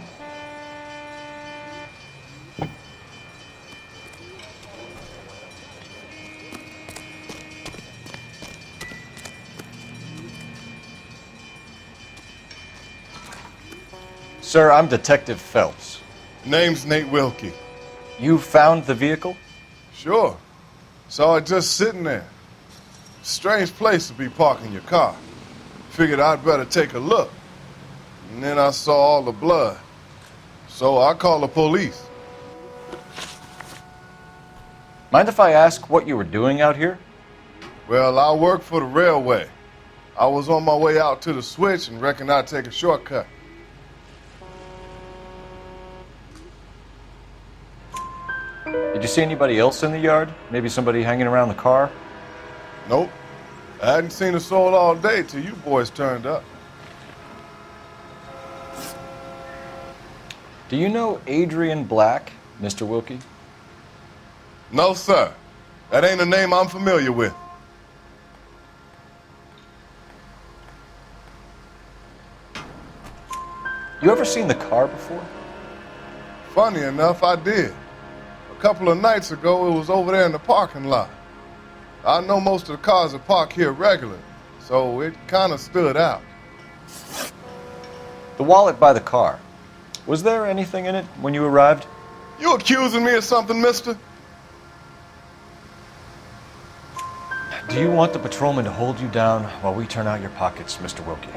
Sir, I'm Detective Phelps. Name's Nate Wilkie. You found the vehicle? Sure. Saw it just sitting there. Strange place to be parking your car. Figured I'd better take a look. And then I saw all the blood. So I called the police. Mind if I ask what you were doing out here? Well, I work for the railway. I was on my way out to the switch and reckoned I'd take a shortcut. Did you see anybody else in the yard? Maybe somebody hanging around the car? Nope. I hadn't seen a soul all day till you boys turned up. Do you know Adrian Black, Mr. Wilkie? No, sir. That ain't a name I'm familiar with. You ever seen the car before? Funny enough, I did. A couple of nights ago, it was over there in the parking lot. I know most of the cars are parked here regularly, so it kind of stood out. The wallet by the car. Was there anything in it when you arrived? You accusing me of something, mister? Do you want the patrolman to hold you down while we turn out your pockets, Mr. Wilkie?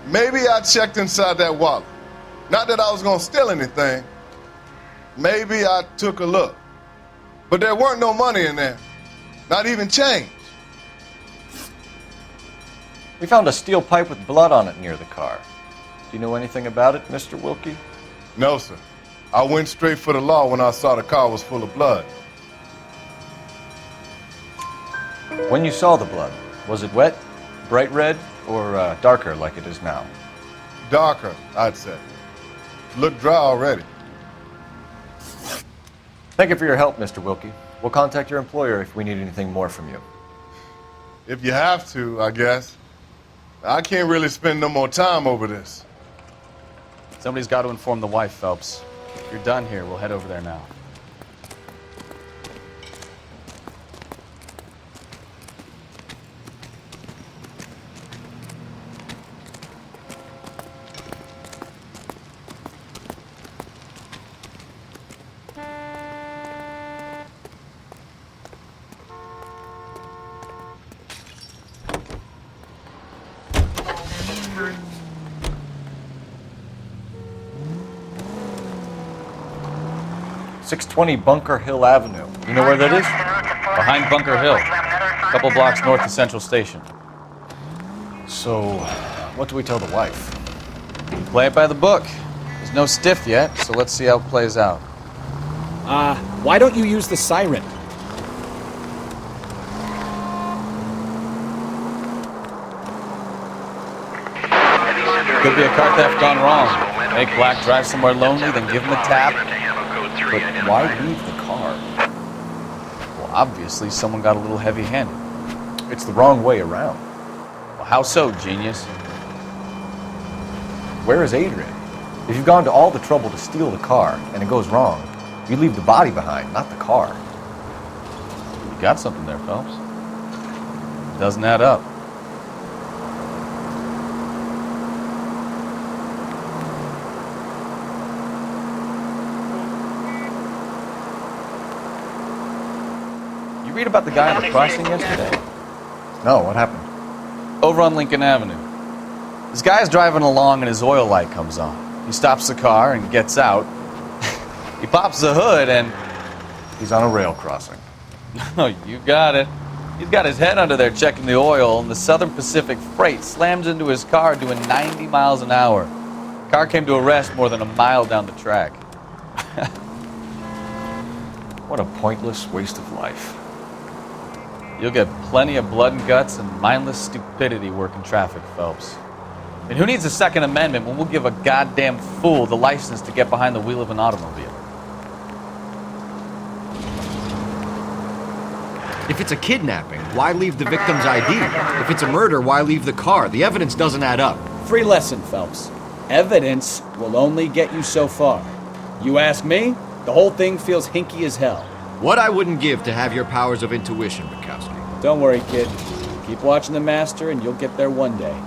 Maybe I checked inside that wallet. Not that I was gonna steal anything. Maybe I took a look. But there weren't no money in there. Not even change. We found a steel pipe with blood on it near the car. Do you know anything about it, Mr. Wilkie? No, sir. I went straight for the law when I saw the car was full of blood. When you saw the blood, was it wet, bright red, or darker like it is now? Darker, I'd say. Looked dry already. Thank you for your help, Mr. Wilkie. We'll contact your employer if we need anything more from you. If you have to, I guess. I can't really spend no more time over this. Somebody's got to inform the wife, Phelps. If you're done here, we'll head over there now. .620 Bunker Hill Avenue. You know where that is? Behind Bunker Hill. A couple blocks north of Central Station. So, what do we tell the wife? Play it by the book. There's no stiff yet, so let's see how it plays out. Why don't you use the siren? Could be a car theft gone wrong. Make Black drive somewhere lonely, then give him a tap. But why leave the car? Well, obviously someone got a little heavy-handed. It's the wrong way around. Well, how so, genius? Where is Adrian? If you've gone to all the trouble to steal the car and it goes wrong, you leave the body behind, not the car. You got something there, Phelps. It doesn't add up. Read about the guy on the crossing yesterday? No, what happened? Over on Lincoln Avenue. This guy's driving along and his oil light comes on. He stops the car and gets out. He pops the hood and... He's on a rail crossing. Oh, you got it. He's got his head under there checking the oil, and the Southern Pacific Freight slams into his car doing 90 miles an hour. The car came to a rest more than a mile down the track. What a pointless waste of life. You'll get plenty of blood and guts and mindless stupidity working traffic, Phelps. I mean, who needs a Second Amendment when we'll give a goddamn fool the license to get behind the wheel of an automobile? If it's a kidnapping, why leave the victim's ID? If it's a murder, why leave the car? The evidence doesn't add up. Free lesson, Phelps. Evidence will only get you so far. You ask me, the whole thing feels hinky as hell. What I wouldn't give to have your powers of intuition, Bukowski. Don't worry, kid. Keep watching the master and you'll get there one day.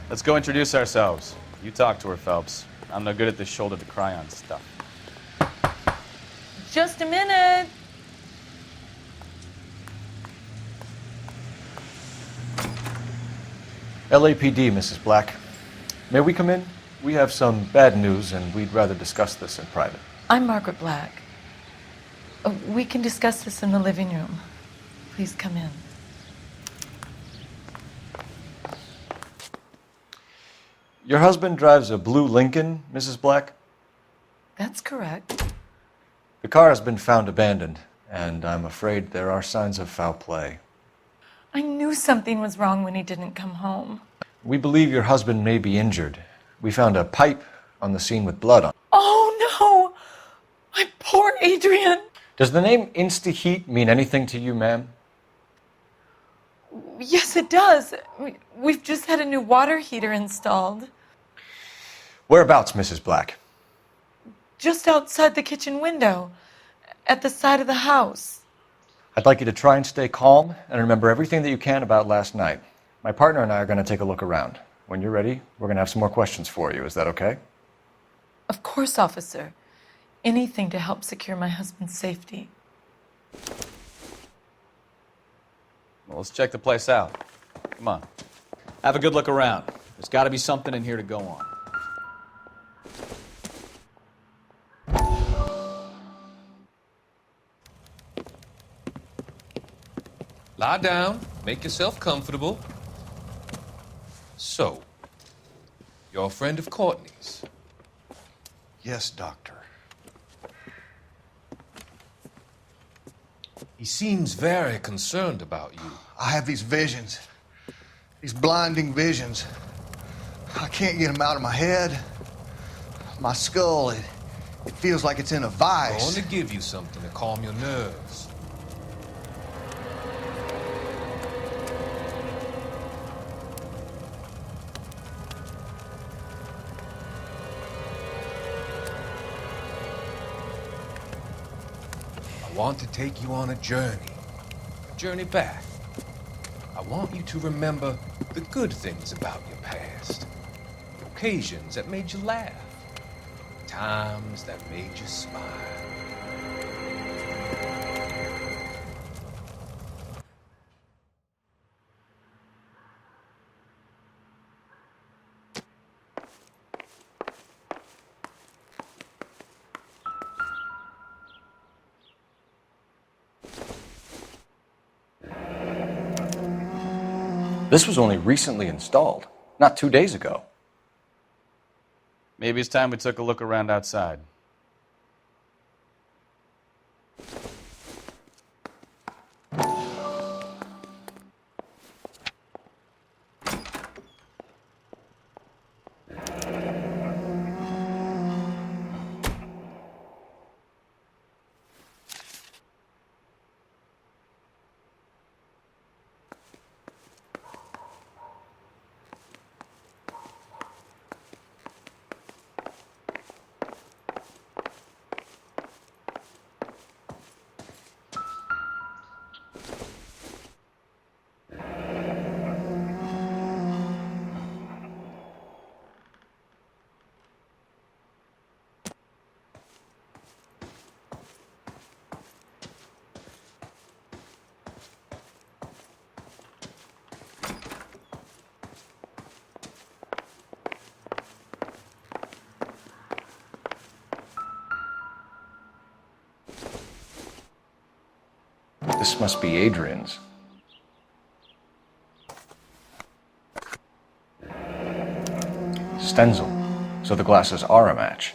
Let's go introduce ourselves. You talk to her, Phelps. I'm no good at this shoulder to cry on stuff. Just a minute. LAPD, Mrs. Black. May we come in? We have some bad news, and we'd rather discuss this in private. I'm Margaret Black. We can discuss this in the living room. Please come in. Your husband drives a blue Lincoln, Mrs. Black? That's correct. The car has been found abandoned, and I'm afraid there are signs of foul play. I knew something was wrong when he didn't come home. We believe your husband may be injured. We found a pipe on the scene with blood on it. Oh no! My poor Adrian! Does the name Insta-Heat mean anything to you, ma'am? Yes, it does. We've just had a new water heater installed. Whereabouts, Mrs. Black? Just outside the kitchen window, at the side of the house. I'd like you to try and stay calm and remember everything that you can about last night. My partner and I are going to take a look around. When you're ready, we're going to have some more questions for you. Is that okay? Of course, officer. Anything to help secure my husband's safety. Well, let's check the place out. Come on. Have a good look around. There's got to be something in here to go on. Lie down. Make yourself comfortable. So, you're a friend of Courtney's? Yes, Doctor. He seems very concerned about you. I have these visions. These blinding visions. I can't get them out of my head. My skull, it feels like it's in a vice. I want to give you something to calm your nerves. I want to take you on a journey back. I want you to remember the good things about your past, the occasions that made you laugh, times that made you smile. This was only recently installed, not 2 days ago. Maybe it's time we took a look around outside. This must be Adrian's. Stenzel. So the glasses are a match.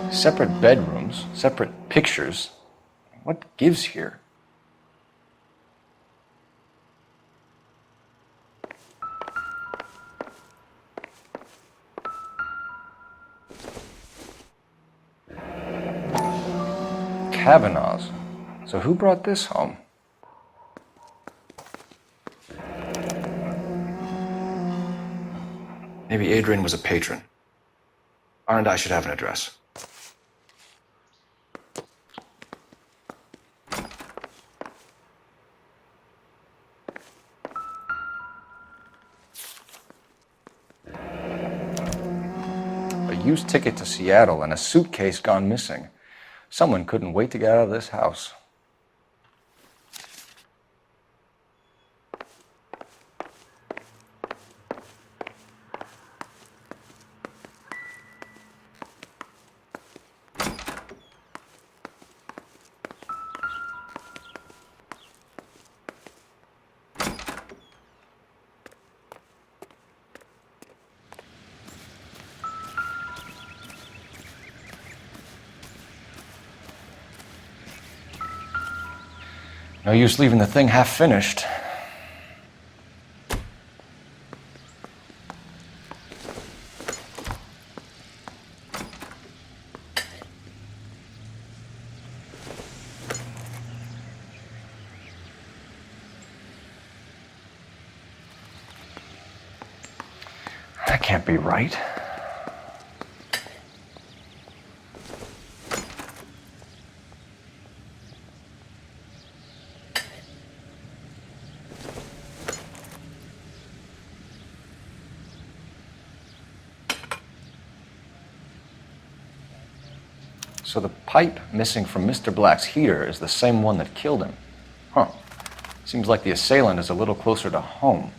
Separate bedrooms, separate pictures. What gives here? Kavanaugh's. So who brought this home? Maybe Adrian was a patron. R&I should have an address. A used ticket to Seattle and a suitcase gone missing. Someone couldn't wait to get out of this house. No use leaving the thing half finished. That can't be right. So the pipe missing from Mr. Black's heater is the same one that killed him. Huh. Seems like the assailant is a little closer to home.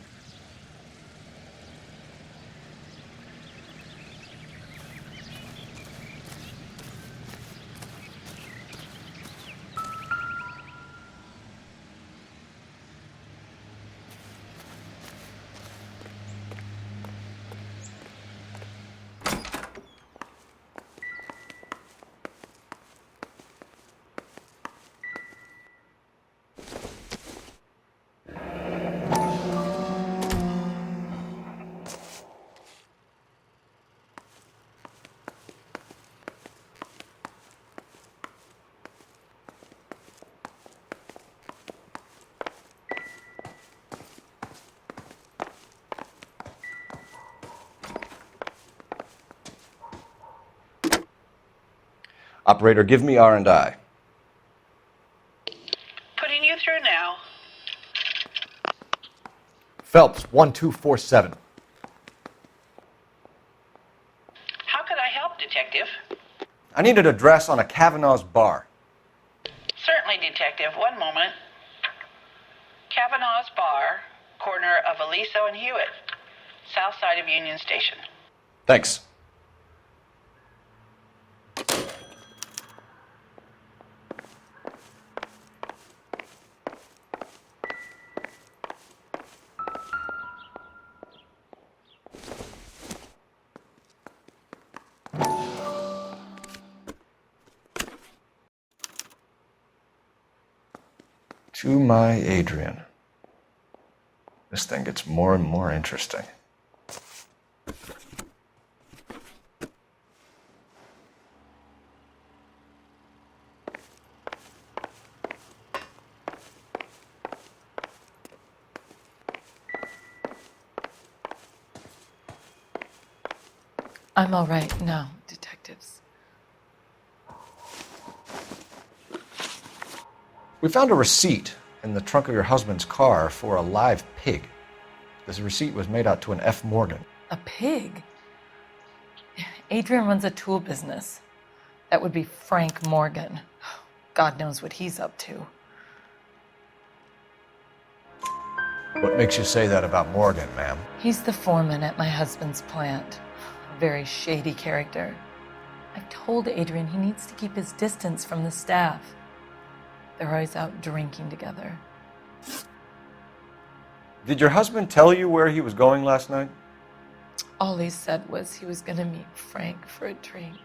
Operator, give me R&I. Putting you through now. Phelps, 1247. How could I help, Detective? I need an address on a Kavanaugh's bar. Certainly, Detective. One moment. Kavanaugh's Bar, corner of Aliso and Hewitt, south side of Union Station. Thanks. To my Adrian. This thing gets more and more interesting. I'm all right now, detectives. We found a receipt in the trunk of your husband's car for a live pig. This receipt was made out to an F. Morgan. A pig? Adrian runs a tool business. That would be Frank Morgan. God knows what he's up to. What makes you say that about Morgan, ma'am? He's the foreman at my husband's plant. very shady character. I've told Adrian he needs to keep his distance from the staff. They're always out drinking together. Did your husband tell you where he was going last night? All he said was he was going to meet Frank for a drink.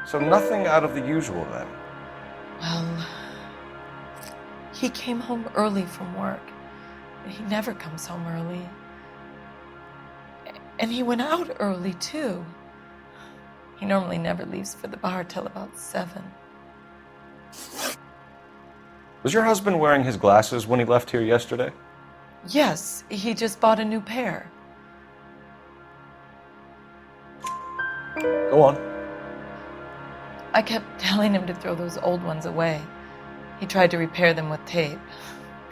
So nothing out of the usual then? Well, he came home early from work. He never comes home early. And he went out early, too. He normally never leaves for the bar till about 7. Was your husband wearing his glasses when he left here yesterday? Yes, he just bought a new pair. Go on. I kept telling him to throw those old ones away. He tried to repair them with tape.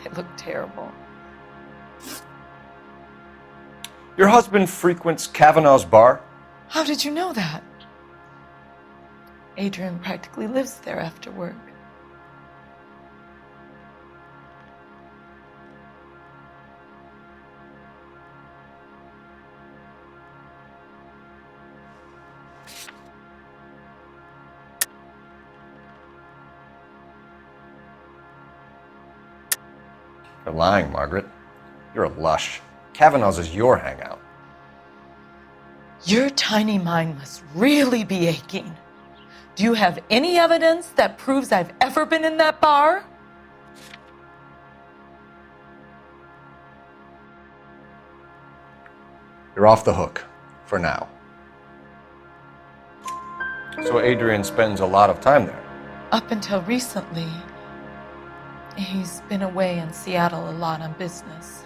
They looked terrible. Your husband frequents Kavanaugh's bar? How did you know that? Adrian practically lives there after work. You're lying, Margaret. You're a lush. Kavanaugh's is your hangout. Your tiny mind must really be aching. Do you have any evidence that proves I've ever been in that bar? You're off the hook, for now. So Adrian spends a lot of time there? Up until recently, he's been away in Seattle a lot on business.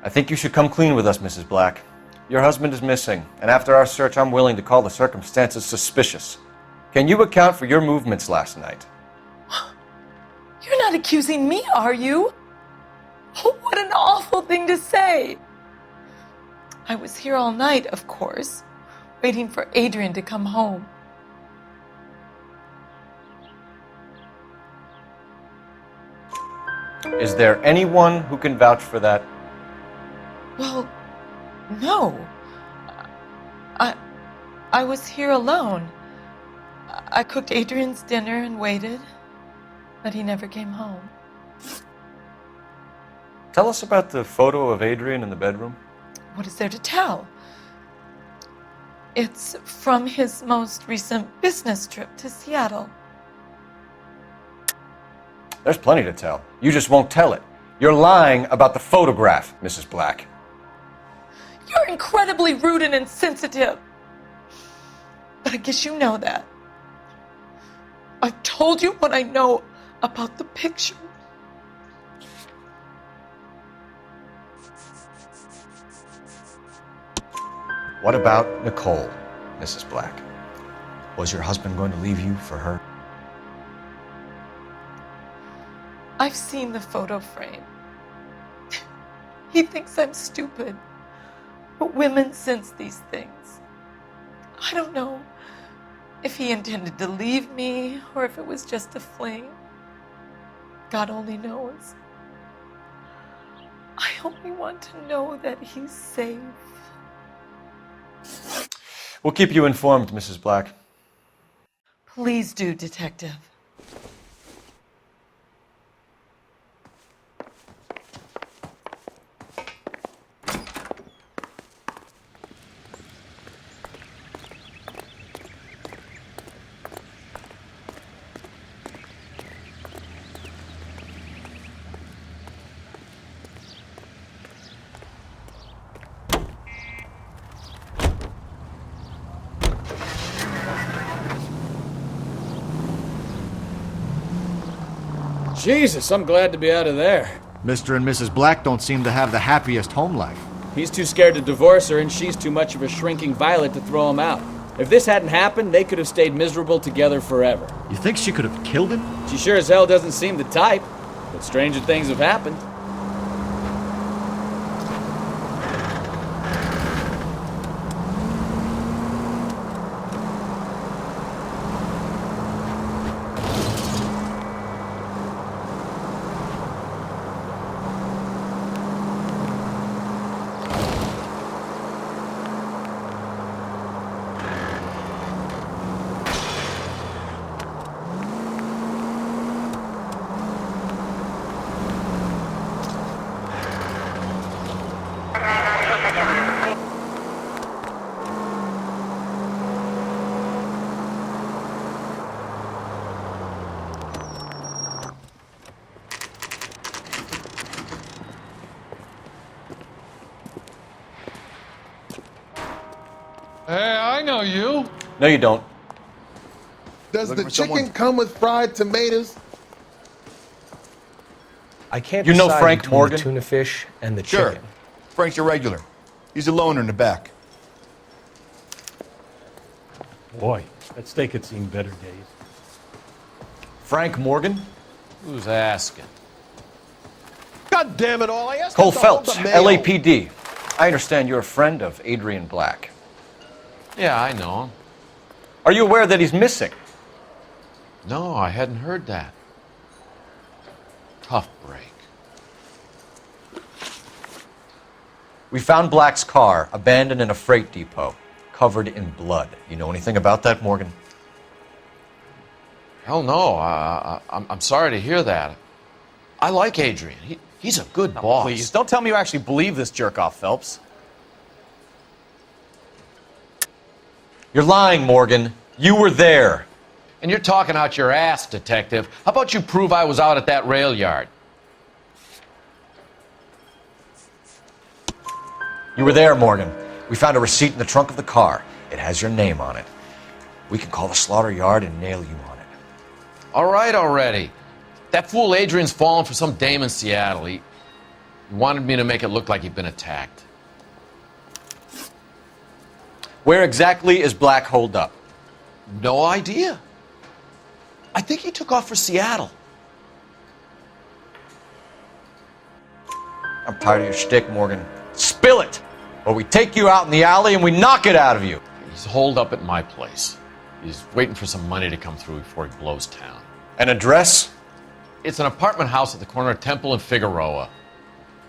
I think you should come clean with us, Mrs. Black. Your husband is missing, and after our search, I'm willing to call the circumstances suspicious. Can you account for your movements last night? You're not accusing me, are you? Oh, what an awful thing to say. I was here all night, of course, waiting for Adrian to come home. Is there anyone who can vouch for that? Well, no. I was here alone. I cooked Adrian's dinner and waited, but he never came home. Tell us about the photo of Adrian in the bedroom. What is there to tell? It's from his most recent business trip to Seattle. There's plenty to tell. You just won't tell it. You're lying about the photograph, Mrs. Black. You're incredibly rude and insensitive. But I guess you know that. I've told you what I know about the picture. What about Nicole, Mrs. Black? Was your husband going to leave you for her? I've seen the photo frame. He thinks I'm stupid. But women sense these things. I don't know if he intended to leave me or if it was just a fling. God only knows. I only want to know that he's safe. We'll keep you informed, Mrs. Black. Please do, Detective. Jesus, I'm glad to be out of there. Mr. and Mrs. Black don't seem to have the happiest home life. He's too scared to divorce her, and she's too much of a shrinking violet to throw him out. If this hadn't happened, they could have stayed miserable together forever. You think she could have killed him? She sure as hell doesn't seem the type, but stranger things have happened. Hey, I know you. No, you don't. Does the chicken come with fried tomatoes? I can't You know decide Frank between Morgan? the tuna fish and the Sure. chicken. Frank's your regular. He's a loner in the back. Boy, that steak had seen better days. Frank Morgan? Who's asking? God damn it all! I asked Cole him to hold Phelps, the mail. LAPD. I understand you're a friend of Adrian Black. Yeah, I know him. Are you aware that he's missing? No, I hadn't heard that. Tough break. We found Black's car abandoned in a freight depot, covered in blood. You know anything about that, Morgan? Hell no. I'm sorry to hear that. I like Adrian. He's a good boss. Please, don't tell me you actually believe this jerk-off, Phelps. You're lying, Morgan. You were there. And you're talking out your ass, detective. How about you prove I was out at that rail yard? You were there, Morgan. We found a receipt in the trunk of the car. It has your name on it. We can call the slaughter yard and nail you on it. All right already. That fool Adrian's fallen for some dame in Seattle. He wanted me to make it look like he'd been attacked. Where exactly is Black holed up? No idea. I think he took off for Seattle. I'm tired of your shtick, Morgan. Spill it! Or we take you out in the alley and we knock it out of you. He's holed up at my place. He's waiting for some money to come through before he blows town. An address? It's an apartment house at the corner of Temple and Figueroa.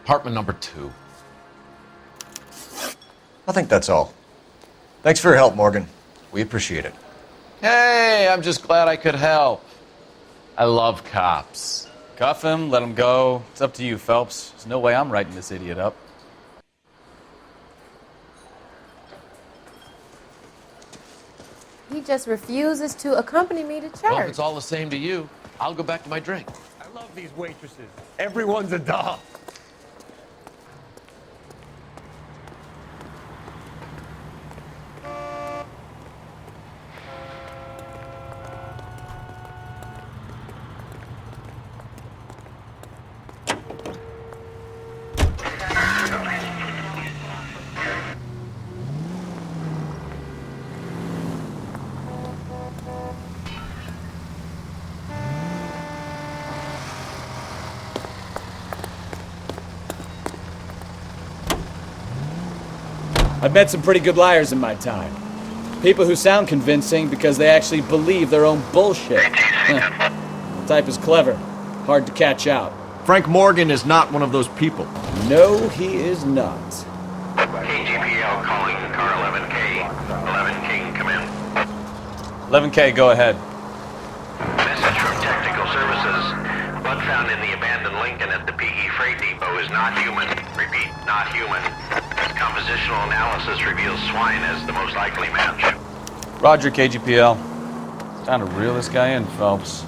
Apartment number 2. I think that's all. Thanks for your help, Morgan. We appreciate it. Hey, I'm just glad I could help. I love cops. Cuff him, let him go. It's up to you, Phelps. There's no way I'm writing this idiot up. He just refuses to accompany me to church. Well, if it's all the same to you, I'll go back to my drink. I love these waitresses. Everyone's a doll. I've met some pretty good liars in my time. People who sound convincing because they actually believe their own bullshit. The type is clever, hard to catch out. Frank Morgan is not one of those people. No, he is not. KGPL calling car 11K. 11K, come in. 11K, go ahead. Message from Technical Services. Blood found in the abandoned Lincoln at the PE Freight Depot is not human. Repeat, not human. Compositional analysis reveals swine as the most likely match. Roger, KGPL. It's time to reel this guy in, Phelps.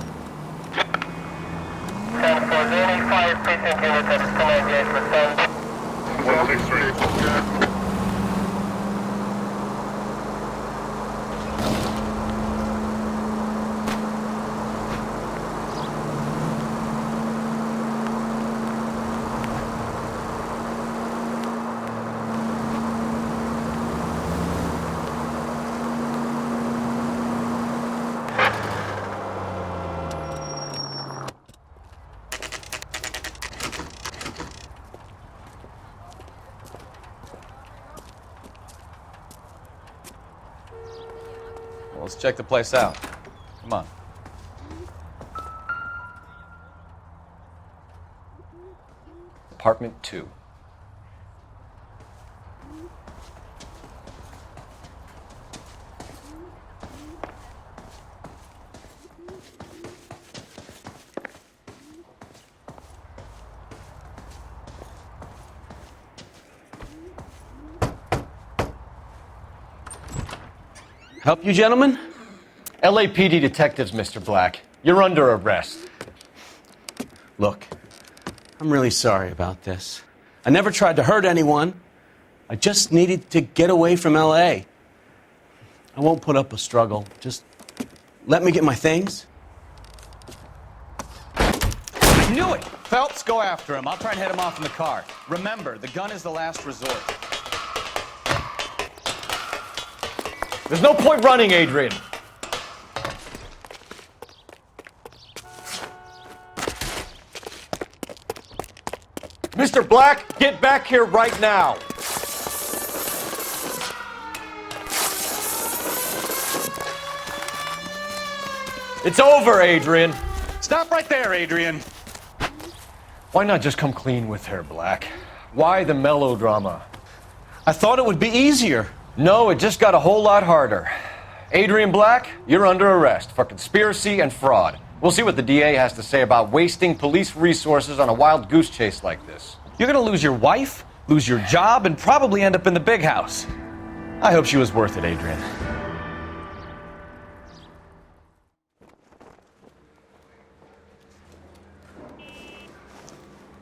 Well, let's check the place out. Come on. Apartment 2. Help you, gentlemen? LAPD detectives, Mr. Black. You're under arrest. Look, I'm really sorry about this. I never tried to hurt anyone. I just needed to get away from LA. I won't put up a struggle. Just let me get my things. I knew it! Phelps, go after him. I'll try and head him off in the car. Remember, the gun is the last resort. There's no point running, Adrian. Mr. Black, get back here right now. It's over, Adrian. Stop right there, Adrian. Why not just come clean with her, Black? Why the melodrama? I thought it would be easier. No, it just got a whole lot harder. Adrian Black, you're under arrest for conspiracy and fraud. We'll see what the DA has to say about wasting police resources on a wild goose chase like this. You're gonna lose your wife, lose your job, and probably end up in the big house. I hope she was worth it, Adrian.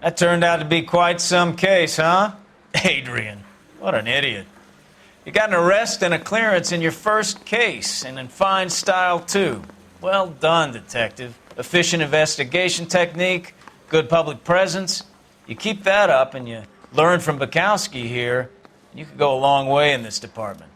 That turned out to be quite some case, huh? Adrian, what an idiot. You got an arrest and a clearance in your first case, and in fine style, too. Well done, detective. Efficient investigation technique, good public presence. You keep that up and you learn from Bukowski here, you could go a long way in this department.